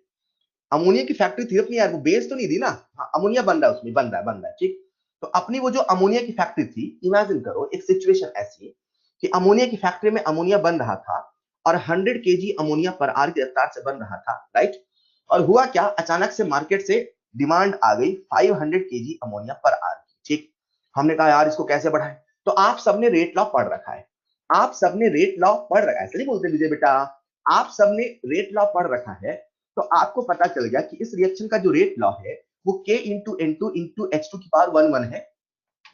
अमोनिया की फैक्ट्री थी अपनी यार, वो बेस तो नहीं थी ना। हाँ, अमोनिया बन रहा है उसमें, बन रहा है, ठीक। तो अपनी वो जो अमोनिया की फैक्ट्री थी, इमेजिन करो एक सिचुएशन ऐसी कि अमोनिया की फैक्ट्री में अमोनिया बन रहा था और 100 केजी अमोनिया पर आर की रफ्तार से बन रहा था, राइट। और हुआ क्या, अचानक से मार्केट से डिमांड आ गई 500 केजी अमोनिया पर आर की, ठीक। हमने कहा यार इसको कैसे बढ़ाएं, तो आप सबने रेट लॉ पढ़ रखा है, आप सबने रेट लॉ पढ़ रखा है, ऐसे नहीं बोलते विजय बेटा, आप सबने रेट लॉ पढ़ रखा है। तो आपको पता चल गया कि इस रिएक्शन का जो रेट लॉ है वो K into N2 into H2 की पावर 1 है।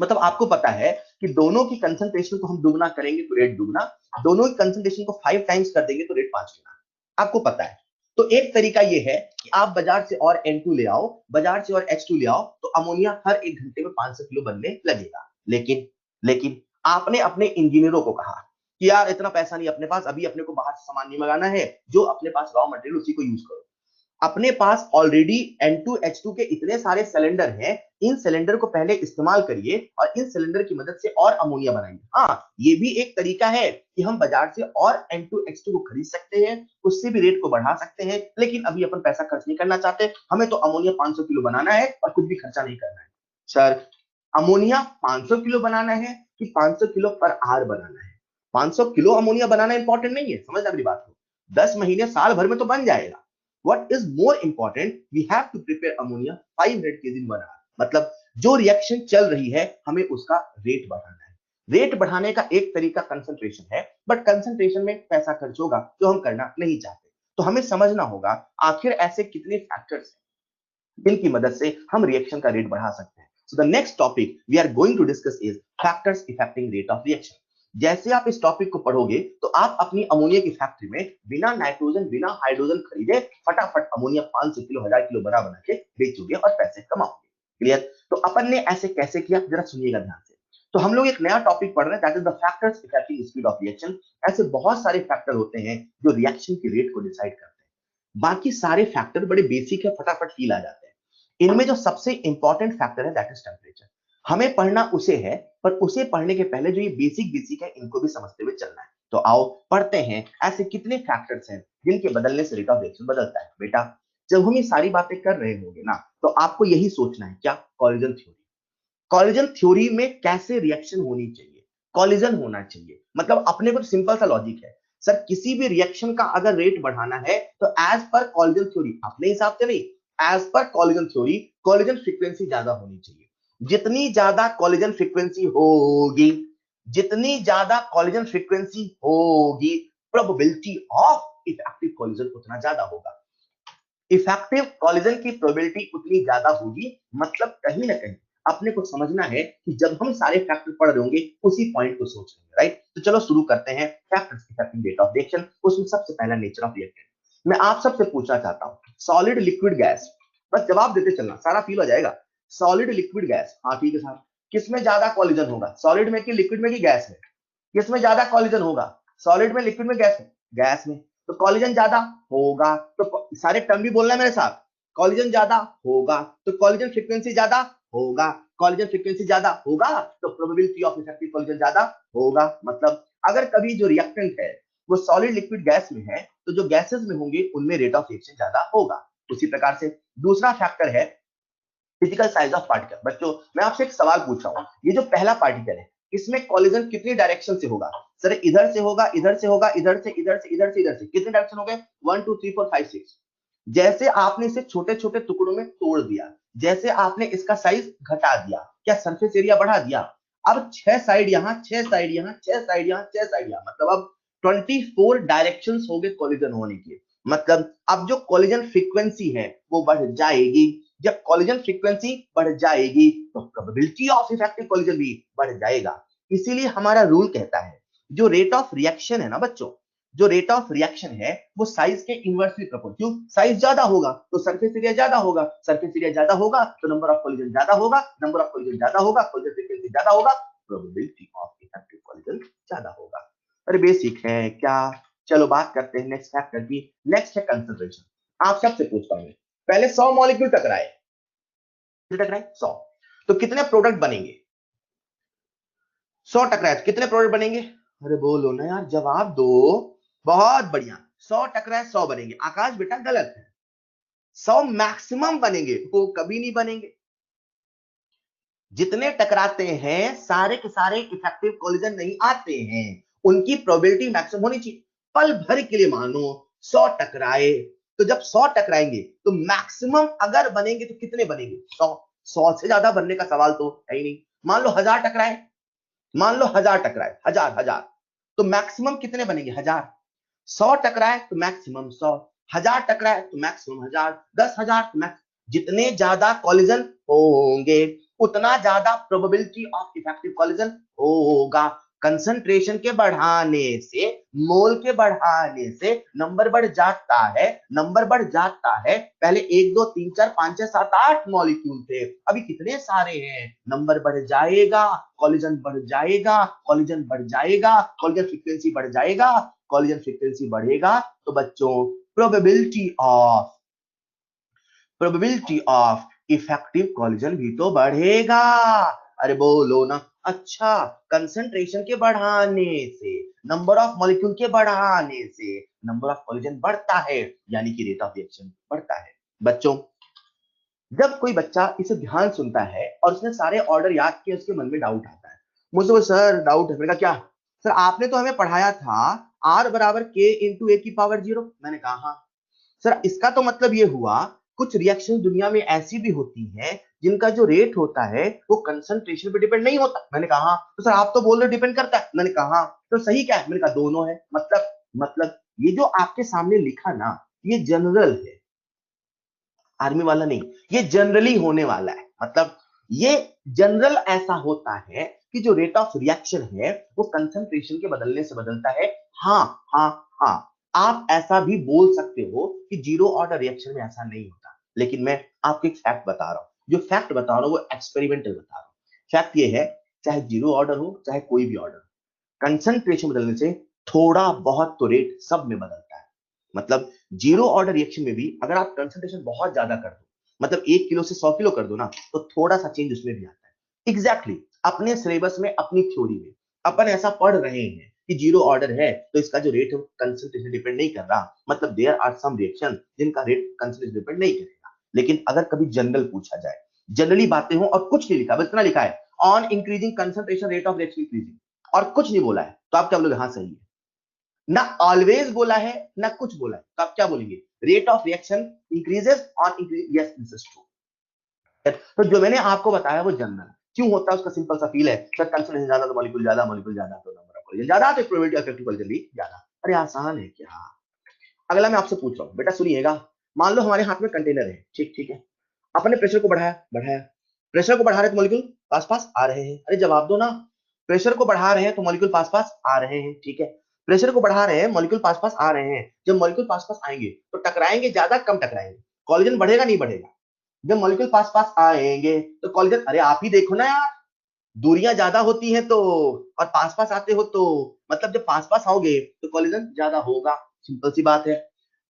मतलब आपको पता है कि दोनों की कंसंट्रेशन को हम दुगना करेंगे तो रेट दुगना, दोनों की कंसंट्रेशन को 5 टाइम्स कर देंगे तो रेट 5 गुना, आपको पता है। तो एक तरीका ये है कि आप बाजार से और N2 ले आओ, बाजार से और H2 ले आओ, तो अमोनिया हर 1 घंटे में 500 किलो बनने लगेगा। लेकिन लेकिन आपने अपने इंजीनियरों को कहा कि यार इतना पैसा नहीं अपने पास, अभी अपने को बाहर से सामान नहीं मंगाना है, जो अपने पास रॉ मटेरियल उसी को यूज करो। अपने पास ऑलरेडी N2H2 के इतने सारे सिलेंडर हैं, इन सिलेंडर को पहले इस्तेमाल करिए और इन सिलेंडर की मदद से और अमोनिया बनाइए। हाँ, ये भी एक तरीका है कि हम बाजार से और N2H2 को खरीद सकते हैं, उससे भी रेट को बढ़ा सकते हैं, लेकिन अभी अपन पैसा खर्च नहीं करना चाहते, हमें तो अमोनिया 500 किलो बनाना है और कुछ भी खर्चा नहीं करना है। सर, अमोनिया 500 किलो बनाना है कि 500 किलो पर आर बनाना है? 500 किलो अमोनिया बनाना इंपॉर्टेंट नहीं है, समझ मेरी बात को, 10 महीने साल भर में तो बन जाएगा। What is more important, we have to prepare ammonia 500 kg in 1 hour। मतलब जो रिएक्शन चल रही है हमें उसका रेट बढ़ाना है। रेट बढ़ाने का एक तरीका कंसंट्रेशन है, बट कंसंट्रेशन में पैसा खर्च होगा जो हम करना नहीं चाहते। तो हमें समझना होगा आखिर ऐसे कितने फैक्टर्स हैं जिनकी मदद से हम रिएक्शन का रेट बढ़ा सकते हैं। So the next topic we are going to discuss is factors affecting rate of reaction। जैसे आप इस टॉपिक को पढ़ोगे तो आप अपनी अमोनिया की फैक्ट्री में बिना नाइट्रोजन बिना हाइड्रोजन खरीदे फटाफट अमोनिया 500 किलो 1000 किलो बना के बेचोगे और पैसे कमाओगे। क्लियर? तो अपन ने ऐसे कैसे किया, जरा सुनिएगा ध्यान से। तो हम लोग एक नया टॉपिक पढ़ रहे हैं, that is the factors affecting speed of reaction. ऐसे बहुत सारे फैक्टर होते हैं जो रिएक्शन की रेट को डिसाइड करते हैं। बाकी सारे फैक्टर बड़े बेसिक है, फटाफट फील आ जाते हैं। इनमें जो सबसे इंपॉर्टेंट फैक्टर है दैट इज टेम्परेचर। हमें पढ़ना उसे है, पर उसे पढ़ने के पहले जो ये बेसिक बेसिक है इनको भी समझते हुए चलना है। तो आओ पढ़ते हैं ऐसे कितने फैक्टर्स हैं जिनके बदलने से रेट ऑफ रिएक्शन बदलता है। बेटा जब हम ये सारी बातें कर रहे होंगे ना, तो आपको यही सोचना है, क्या? Collision theory. कॉलिजन थ्योरी में कैसे रिएक्शन होनी चाहिए, कॉलिजन होना चाहिए। मतलब अपने को सिंपल सा लॉजिक है, सर किसी भी रिएक्शन का अगर रेट बढ़ाना है तो एज पर कॉलिजन थ्योरी, अपने हिसाब से नहीं, as per collision theory collision frequency ज्यादा होनी चाहिए। जितनी ज्यादा कॉलिजन फ्रीक्वेंसी होगी, जितनी ज्यादा कॉलिजन फ्रीक्वेंसी होगी, प्रोबेबिलिटी ऑफ इफेक्टिव कॉलिजन उतना ज्यादा होगा। इफेक्टिव कॉलिजन की प्रोबेबिलिटी उतनी ज्यादा होगी, मतलब कहीं ना कहीं अपने को समझना है कि जब हम सारे फैक्टर पढ़ रहे होंगे उसी पॉइंट को सोच रहे हैं, राइट। तो चलो शुरू करते हैं factors affecting rate of reaction. उसमें सबसे पहला नेचर ऑफ रिएक्टेंट। मैं आप सबसे पूछना चाहता हूं, सॉलिड लिक्विड गैस, बस जवाब देते चलना, सारा फील हो जाएगा। सॉलिड लिक्विड गैस, हाँ ठीक है साहब, किसमें ज्यादा कॉलिजन होगा, सॉलिड में कि लिक्विड में कि गैस में? किसमें ज्यादा कॉलिजन होगा, सॉलिड में, लिक्विड में, गैस में? गैस में। तो कॉलिजन ज्यादा होगा, तो सारे टर्म भी बोलना है मेरे साथ, कॉलिजन ज्यादा होगा तो कॉलिजन फ्रीक्वेंसी ज्यादा होगा, कॉलिजन फ्रीक्वेंसी ज्यादा होगा तो प्रोबेबिलिटी ऑफ इफेक्टिव कॉलिजन ज्यादा होगा। मतलब अगर कभी जो रिएक्टेंट है वो सॉलिड लिक्विड गैस में है तो जो गैसेस में होंगे उनमें रेट ऑफ रिएक्शन ज्यादा होगा। उसी प्रकार से दूसरा फैक्टर है फिजिकल साइज ऑफ पार्टिकल। बच्चों मैं आपसे एक सवाल पूछ रहा हूं, ये जो पहला पार्टिकल है इसमें कॉलिजन कितनी डायरेक्शन से होगा? सर इधर से होगा, इधर से होगा, इधर से, इधर से, इधर से, इधर से। कितने डायरेक्शन हो गए? 1 2 3 4 5 6। जैसे आपने इसे छोटे छोटे टुकड़ों में तोड़ दिया, जैसे आपने इसका साइज घटा दिया, क्या सरफेस एरिया बढ़ा दिया? अब 6 साइड यहां, 6 साइड यहां, 6 साइड यहां, 6 साइड यहां, मतलब अब 24 डायरेक्शंस हो गए कॉलिजन होने के। मतलब अब जो कॉलिजन फ्रीक्वेंसी है वो बढ़ जाएगी। जब कॉलिजन फ्रीक्वेंसी बढ़ जाएगी तो प्रोबेबिलिटी ऑफ इफेक्टिव कॉलिजन भी बढ़ जाएगा। इसीलिए हमारा रूल कहता है जो रेट ऑफ रिएक्शन है ना बच्चों, जो रेट ऑफ रिएक्शन है वो साइज के इनवर्सली प्रोपोर्शनल। क्यों? साइज ज्यादा होगा तो सरफेस एरिया ज्यादा होगा, सरफेस एरिया ज्यादा होगा तो नंबर ऑफ कॉलिजन ज्यादा होगा, नंबर ऑफ कॉलिजन ज्यादा होगा, कॉलिजन फ्रीक्वेंसी ज्यादा होगा, प्रोबेबिलिटी ऑफ इफेक्टिव कॉलिजन ज्यादा होगा। अरे बेसिक है क्या। चलो बात करते हैं नेक्स्ट फैक्टर की। नेक्स्ट है कंसंट्रेशन। आप सबसे पूछता हूं, पहले 100 मॉलिक्यूल टकराए, 100, तो कितने प्रोडक्ट बनेंगे? 100 टकराए तो कितने प्रोडक्ट बनेंगे? अरे बोलो ना यार, जवाब दो। बहुत बढ़िया, 100 टकराए 100 बनेंगे। आकाश बेटा गलत है, 100 मैक्सिमम बनेंगे, वो कभी नहीं बनेंगे। जितने टकराते हैं सारे के सारे इफेक्टिव कोलिजन नहीं आते हैं, उनकी प्रोबेबिलिटी मैक्सिमम होनी चाहिए। पल भर के लिए मानो 100 टकराए, तो जब 100 टकराएंगे तो मैक्सिमम अगर बनेंगे तो कितने बनेंगे? 100। 100 से ज्यादा बनने का सवाल तो है ही नहीं। मान लो 1000 टकराए, मान लो 1000 टकराए, 1000 1000, तो मैक्सिमम कितने बनेंगे? 1000। 100 टकराए तो मैक्सिमम 100, 1000 टकराए तो मैक्सिमम 1000, 10,000 तो मैक्स। जितने ज्यादा कॉलिजन होंगे उतना ज्यादा प्रोबेबिलिटी ऑफ इफेक्टिव कॉलिजन होगा। कंसंट्रेशन के बढ़ाने से, मोल के बढ़ाने से नंबर बढ़ जाता है, नंबर बढ़ जाता है। पहले 1 2 3 4 5 6 7 8 मॉलिक्यूल थे, अभी कितने सारे हैं? नंबर बढ़ जाएगा, कॉलिजन बढ़ जाएगा, कॉलिजन बढ़ जाएगा, कॉलिजन फ्रीक्वेंसी बढ़ जाएगा, कॉलिजन फ्रीक्वेंसी बढ़ेगा तो बच्चों प्रोबेबिलिटी ऑफ इफेक्टिव कॉलिजन भी तो बढ़ेगा। अरे बोलो ना। अच्छा, कंसंट्रेशन के बढ़ाने से, नंबर ऑफ मॉलिक्यूल के बढ़ाने से नंबर ऑफ कॉलिजन बढ़ता है, यानी कि रेट ऑफ रिएक्शन बढ़ता है। बच्चों जब कोई बच्चा इसे ध्यान सुनता है और उसने सारे ऑर्डर याद किए, उसके मन में डाउट आता है। मुझसे वो सर डाउट है। मैंने कहा क्या? सर आपने तो हमें पढ़ाया था आर बराबर के इंटू ए की पावर 0। मैंने कहा हाँ। सर इसका तो मतलब ये हुआ कुछ रिएक्शन दुनिया में ऐसी भी होती हैं जिनका जो रेट होता है वो कंसंट्रेशन पे डिपेंड नहीं होता। मैंने कहा हाँ। तो सर आप तो बोल रहे डिपेंड करता है। मैंने कहा हाँ। तो सही क्या है? मैंने कहा दोनों है। मतलब ये जो आपके सामने लिखा ना, ये जनरल है, आर्मी वाला नहीं। ये जनरली होने वाला है। मतलब ये जनरल ऐसा होता है कि जो रेट ऑफ रिएक्शन है वो कंसंट्रेशन के बदलने से बदलता है। हाँ हाँ हाँ, आप ऐसा भी बोल सकते हो कि जीरो ऑर्डर रिएक्शन में ऐसा नहीं होता, लेकिन मैं आपको एक फैक्ट बता रहा हूं। जो फैक्ट बता रहा हूं वो एक्सपेरिमेंटल बता रहा हूं। फैक्ट ये है, चाहे जीरो ऑर्डर हो चाहे कोई भी ऑर्डर, कंसंट्रेशन बदलने से थोड़ा बहुत तो रेट सब में बदलता है। मतलब जीरो ऑर्डर रिएक्शन में भी अगर आप कंसंट्रेशन बहुत ज्यादा कर दो, मतलब 1 किलो से 100 किलो कर दो ना, तो थोड़ा सा चेंज उसमें भी आता है। एग्जैक्टली अपने सिलेबस में, अपनी थ्योरी में अपन ऐसा पढ़ रहे हैं कि जीरो ऑर्डर है तो इसका जो रेट है कंसंट्रेशन डिपेंड नहीं कर रहा। मतलब देयर आर सम रिएक्शन जिनका रेट कंसंट्रेशन डिपेंड नहीं करेगा। लेकिन अगर कभी जनरल पूछा जाए, जनरली बातें हो और कुछ नहीं लिखा, बस इतना लिखा है on increasing concentration rate of reaction increasing, और कुछ नहीं बोला है, तो आप क्या बोलोगे? हाँ सही है। ना ऑलवेज बोला है ना कुछ बोला है, तो आप क्या बोलेंगे? Rate of reaction increases on increase, yes this is true. तो जो मैंने आपको बताया वो जनरल क्यों होता है, उसका सिंपल सा फील है। सर कंसंट्रेशन ज्यादा तो मॉलिक्यूल ज्यादा, मॉलिक्यूल ज्यादा तो नंबर ऑफ कॉलिजन ज्यादा, तो प्रोबेबिलिटी ऑफ इफेक्टिव कॉलिजन भी ज्यादा। अरे आसान है क्या। अगला मैं आपसे पूछ रहा हूं, बेटा सुनिएगा। मान लो हमारे हाथ में कंटेनर है, ठीक ठीक है। अपन ने प्रेशर को बढ़ाया बढ़ाया, प्रेशर को बढ़ा रहे तो मॉलिक्यूल पास पास आ रहे हैं। अरे जवाब दो ना। प्रेशर को बढ़ा रहे हैं तो मॉलिक्यूल पास पास आ रहे हैं, ठीक है। प्रेशर को बढ़ा रहे हैं, मॉलिक्यूल पास पास आ रहे हैं। जब मॉलिक्यूल पास पास आएंगे तो टकराएंगे ज्यादा कम टकराएंगे? कॉलिजन बढ़ेगा नहीं बढ़ेगा? जब मॉलिक्यूल पास पास आएंगे तो कॉलिजन, अरे आप ही देखो ना यार, दूरियां ज्यादा होती हैं तो, और पास पास आते हो तो, मतलब जब पास पास आओगे तो कॉलिजन ज्यादा होगा। सिंपल सी बात है।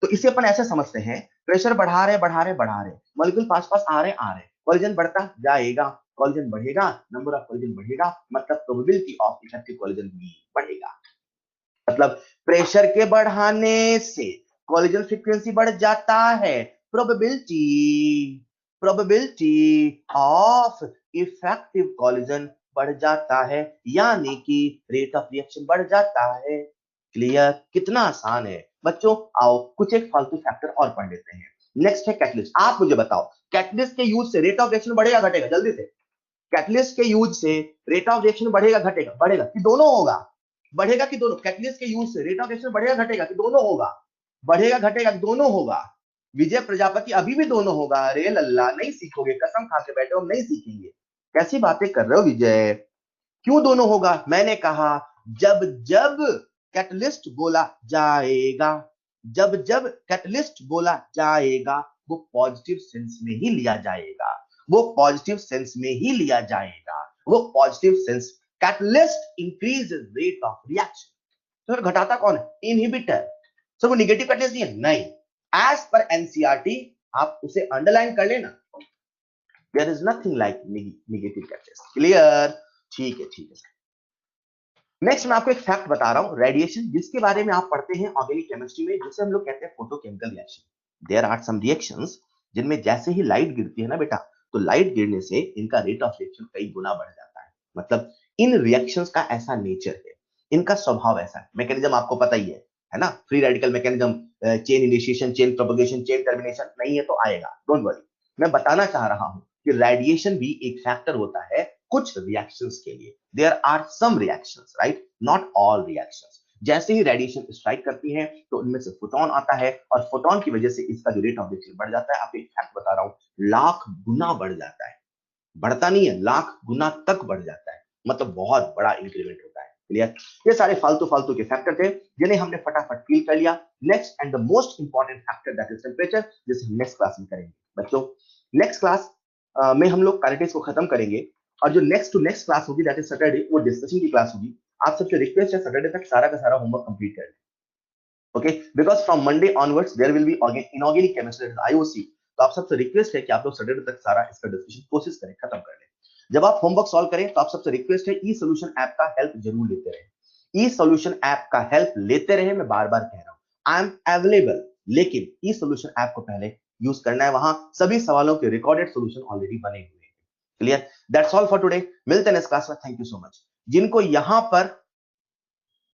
तो इसे अपन ऐसे समझते हैं, प्रेशर बढ़ा रहे बढ़ा रहे बढ़ा रहे, मॉलिक्यूल पास पास आ रहे, कॉलिजन बढ़ता जाएगा, कॉलिजन बढ़ेगा, नंबर ऑफ कॉलिजन बढ़ेगा, मतलब प्रोबेबिलिटी ऑफ इफेक्टिव कॉलिजन भी बढ़ेगा। मतलब प्रेशर के बढ़ाने से कॉलिजन फ्रीक्वेंसी बढ़ जाता है, probability probability of effective collision बढ़ जाता है, यानी कि रेट ऑफ रिएक्शन बढ़ जाता है। क्लियर? कितना आसान है बच्चों। आओ कुछ एक फालतू फैक्टर और पढ़ लेते हैं। नेक्स्ट है कैटलिस्ट। आप मुझे बताओ कैटलिस्ट के यूज से रेट ऑफ रिएक्शन बढ़ेगा घटेगा? जल्दी से कैटलिस्ट के यूज से रेट ऑफ रिएक्शन बढ़ेगा घटेगा? बढ़ेगा कि दोनों होगा? बढ़ेगा कि दोनों? कैटलिस्ट के यूज से रेट ऑफ रिएक्शन बढ़ेगा घटेगा कि दोनों होगा? बढ़ेगा घटेगा कि दोनों होगा? विजय प्रजापति अभी भी दोनों होगा। अरे लल्ला, नहीं सीखोगे? कसम खा के बैठे हो, हम नहीं सीखेंगे? कैसी बातें कर रहे हो विजय? क्यों दोनों होगा? मैंने कहा जब जब कैटलिस्ट बोला जाएगा, जब जब कैटलिस्ट बोला जाएगा, वो पॉजिटिव सेंस में ही लिया जाएगा, वो पॉजिटिव सेंस में ही लिया जाएगा, वो positive sense. Catalyst increase rate of reaction. तो फिर घटाता कौन है? इनहिबिटर। सो वो निगेटिव कैटलिस्ट नहीं है, नहीं। एज पर एनसीईआरटी आप उसे अंडरलाइन कर लेना, there is nothing like negative catalyst. Clear? ठीक है, ठीक है। नेक्स्ट मैं आपको एक फैक्ट बता रहा हूं, रेडिएशन, जिसके बारे में आप पढ़ते हैं ऑर्गेनिक केमिस्ट्री में, जिसे हम लोग कहते हैं photochemical reaction. There are some reactions जिनमें जैसे ही लाइट गिरती है ना बेटा, तो लाइट गिरने से इनका रेट ऑफ रिएक्शन कई गुना बढ़ जाता है। मतलब इन रिएक्शंस का ऐसा नेचर है, इनका स्वभाव ऐसा है। मैकेनिज्म आपको पता ही है ना? Free radical mechanism, chain initiation, chain propagation, chain termination, नहीं है तो आएगा, डोंट वरी। मैं बताना चाह रहा हूं कि रेडिएशन भी एक फैक्टर होता है कुछ रिएक्शंस के लिए। There are some reactions, right, not all reactions. जैसे ही रेडिएशन स्ट्राइक करती है तो इनमें से फोटोन आता है, और फोटोन की वजह से इसका जो रेट ऑफ रिएक्शन बढ़ जाता है, आपको एक फैक्ट बता रहा हूं, लाख गुना बढ़ जाता है। बढ़ता नहीं है, लाख गुना तक बढ़ जाता है। मतलब बहुत बड़ा इंक्रीमेंट होता है। क्लियर? ये सारे फालतू फालतू के फैक्टर थे जिन्हें हमने फटाफट फील कर लिया। Next and the most important factor that is temperature, जिसे हम नेक्स्ट क्लास में करेंगे। बच्चों, नेक्स्ट क्लास में हम लोग काइनेटिक्स को खत्म करेंगे, और जो नेक्स्ट टू नेक्स्ट क्लास होगी दैट इज सैटरडे, वो डिस्कशन की क्लास होगी। आप सबसे रिक्वेस्ट है सैटरडे तक सारा का सारा होमवर्क कंप्लीट कर लें, okay? Because from Monday onwards there will be inorganic chemistry, IOC. तो आप सबसे रिक्वेस्ट है कि आप लोग सैटरडे तक सारा इसका डिस्कशन कोशिश करें, खत्म कर लें। जब आप होमवर्क सॉल्व करें तो आप सबसे रिक्वेस्ट है ई सोल्यूशन ऐप का हेल्प जरूर लेते रहे। ई सोल्यूशन ऐप का हेल्प लेते रहे, मैं बार बार कह रहा हूं, आई एम अवेलेबल, लेकिन ई सोल्यूशन ऐप को पहले यूज करना है। वहां सभी सवालों के रिकॉर्डेड सोल्यूशन ऑलरेडी बने हुए हैं। Clear? That's all for today. मिलते हैं नेक्स्ट क्लास में। Thank you so much. जिनको यहां पर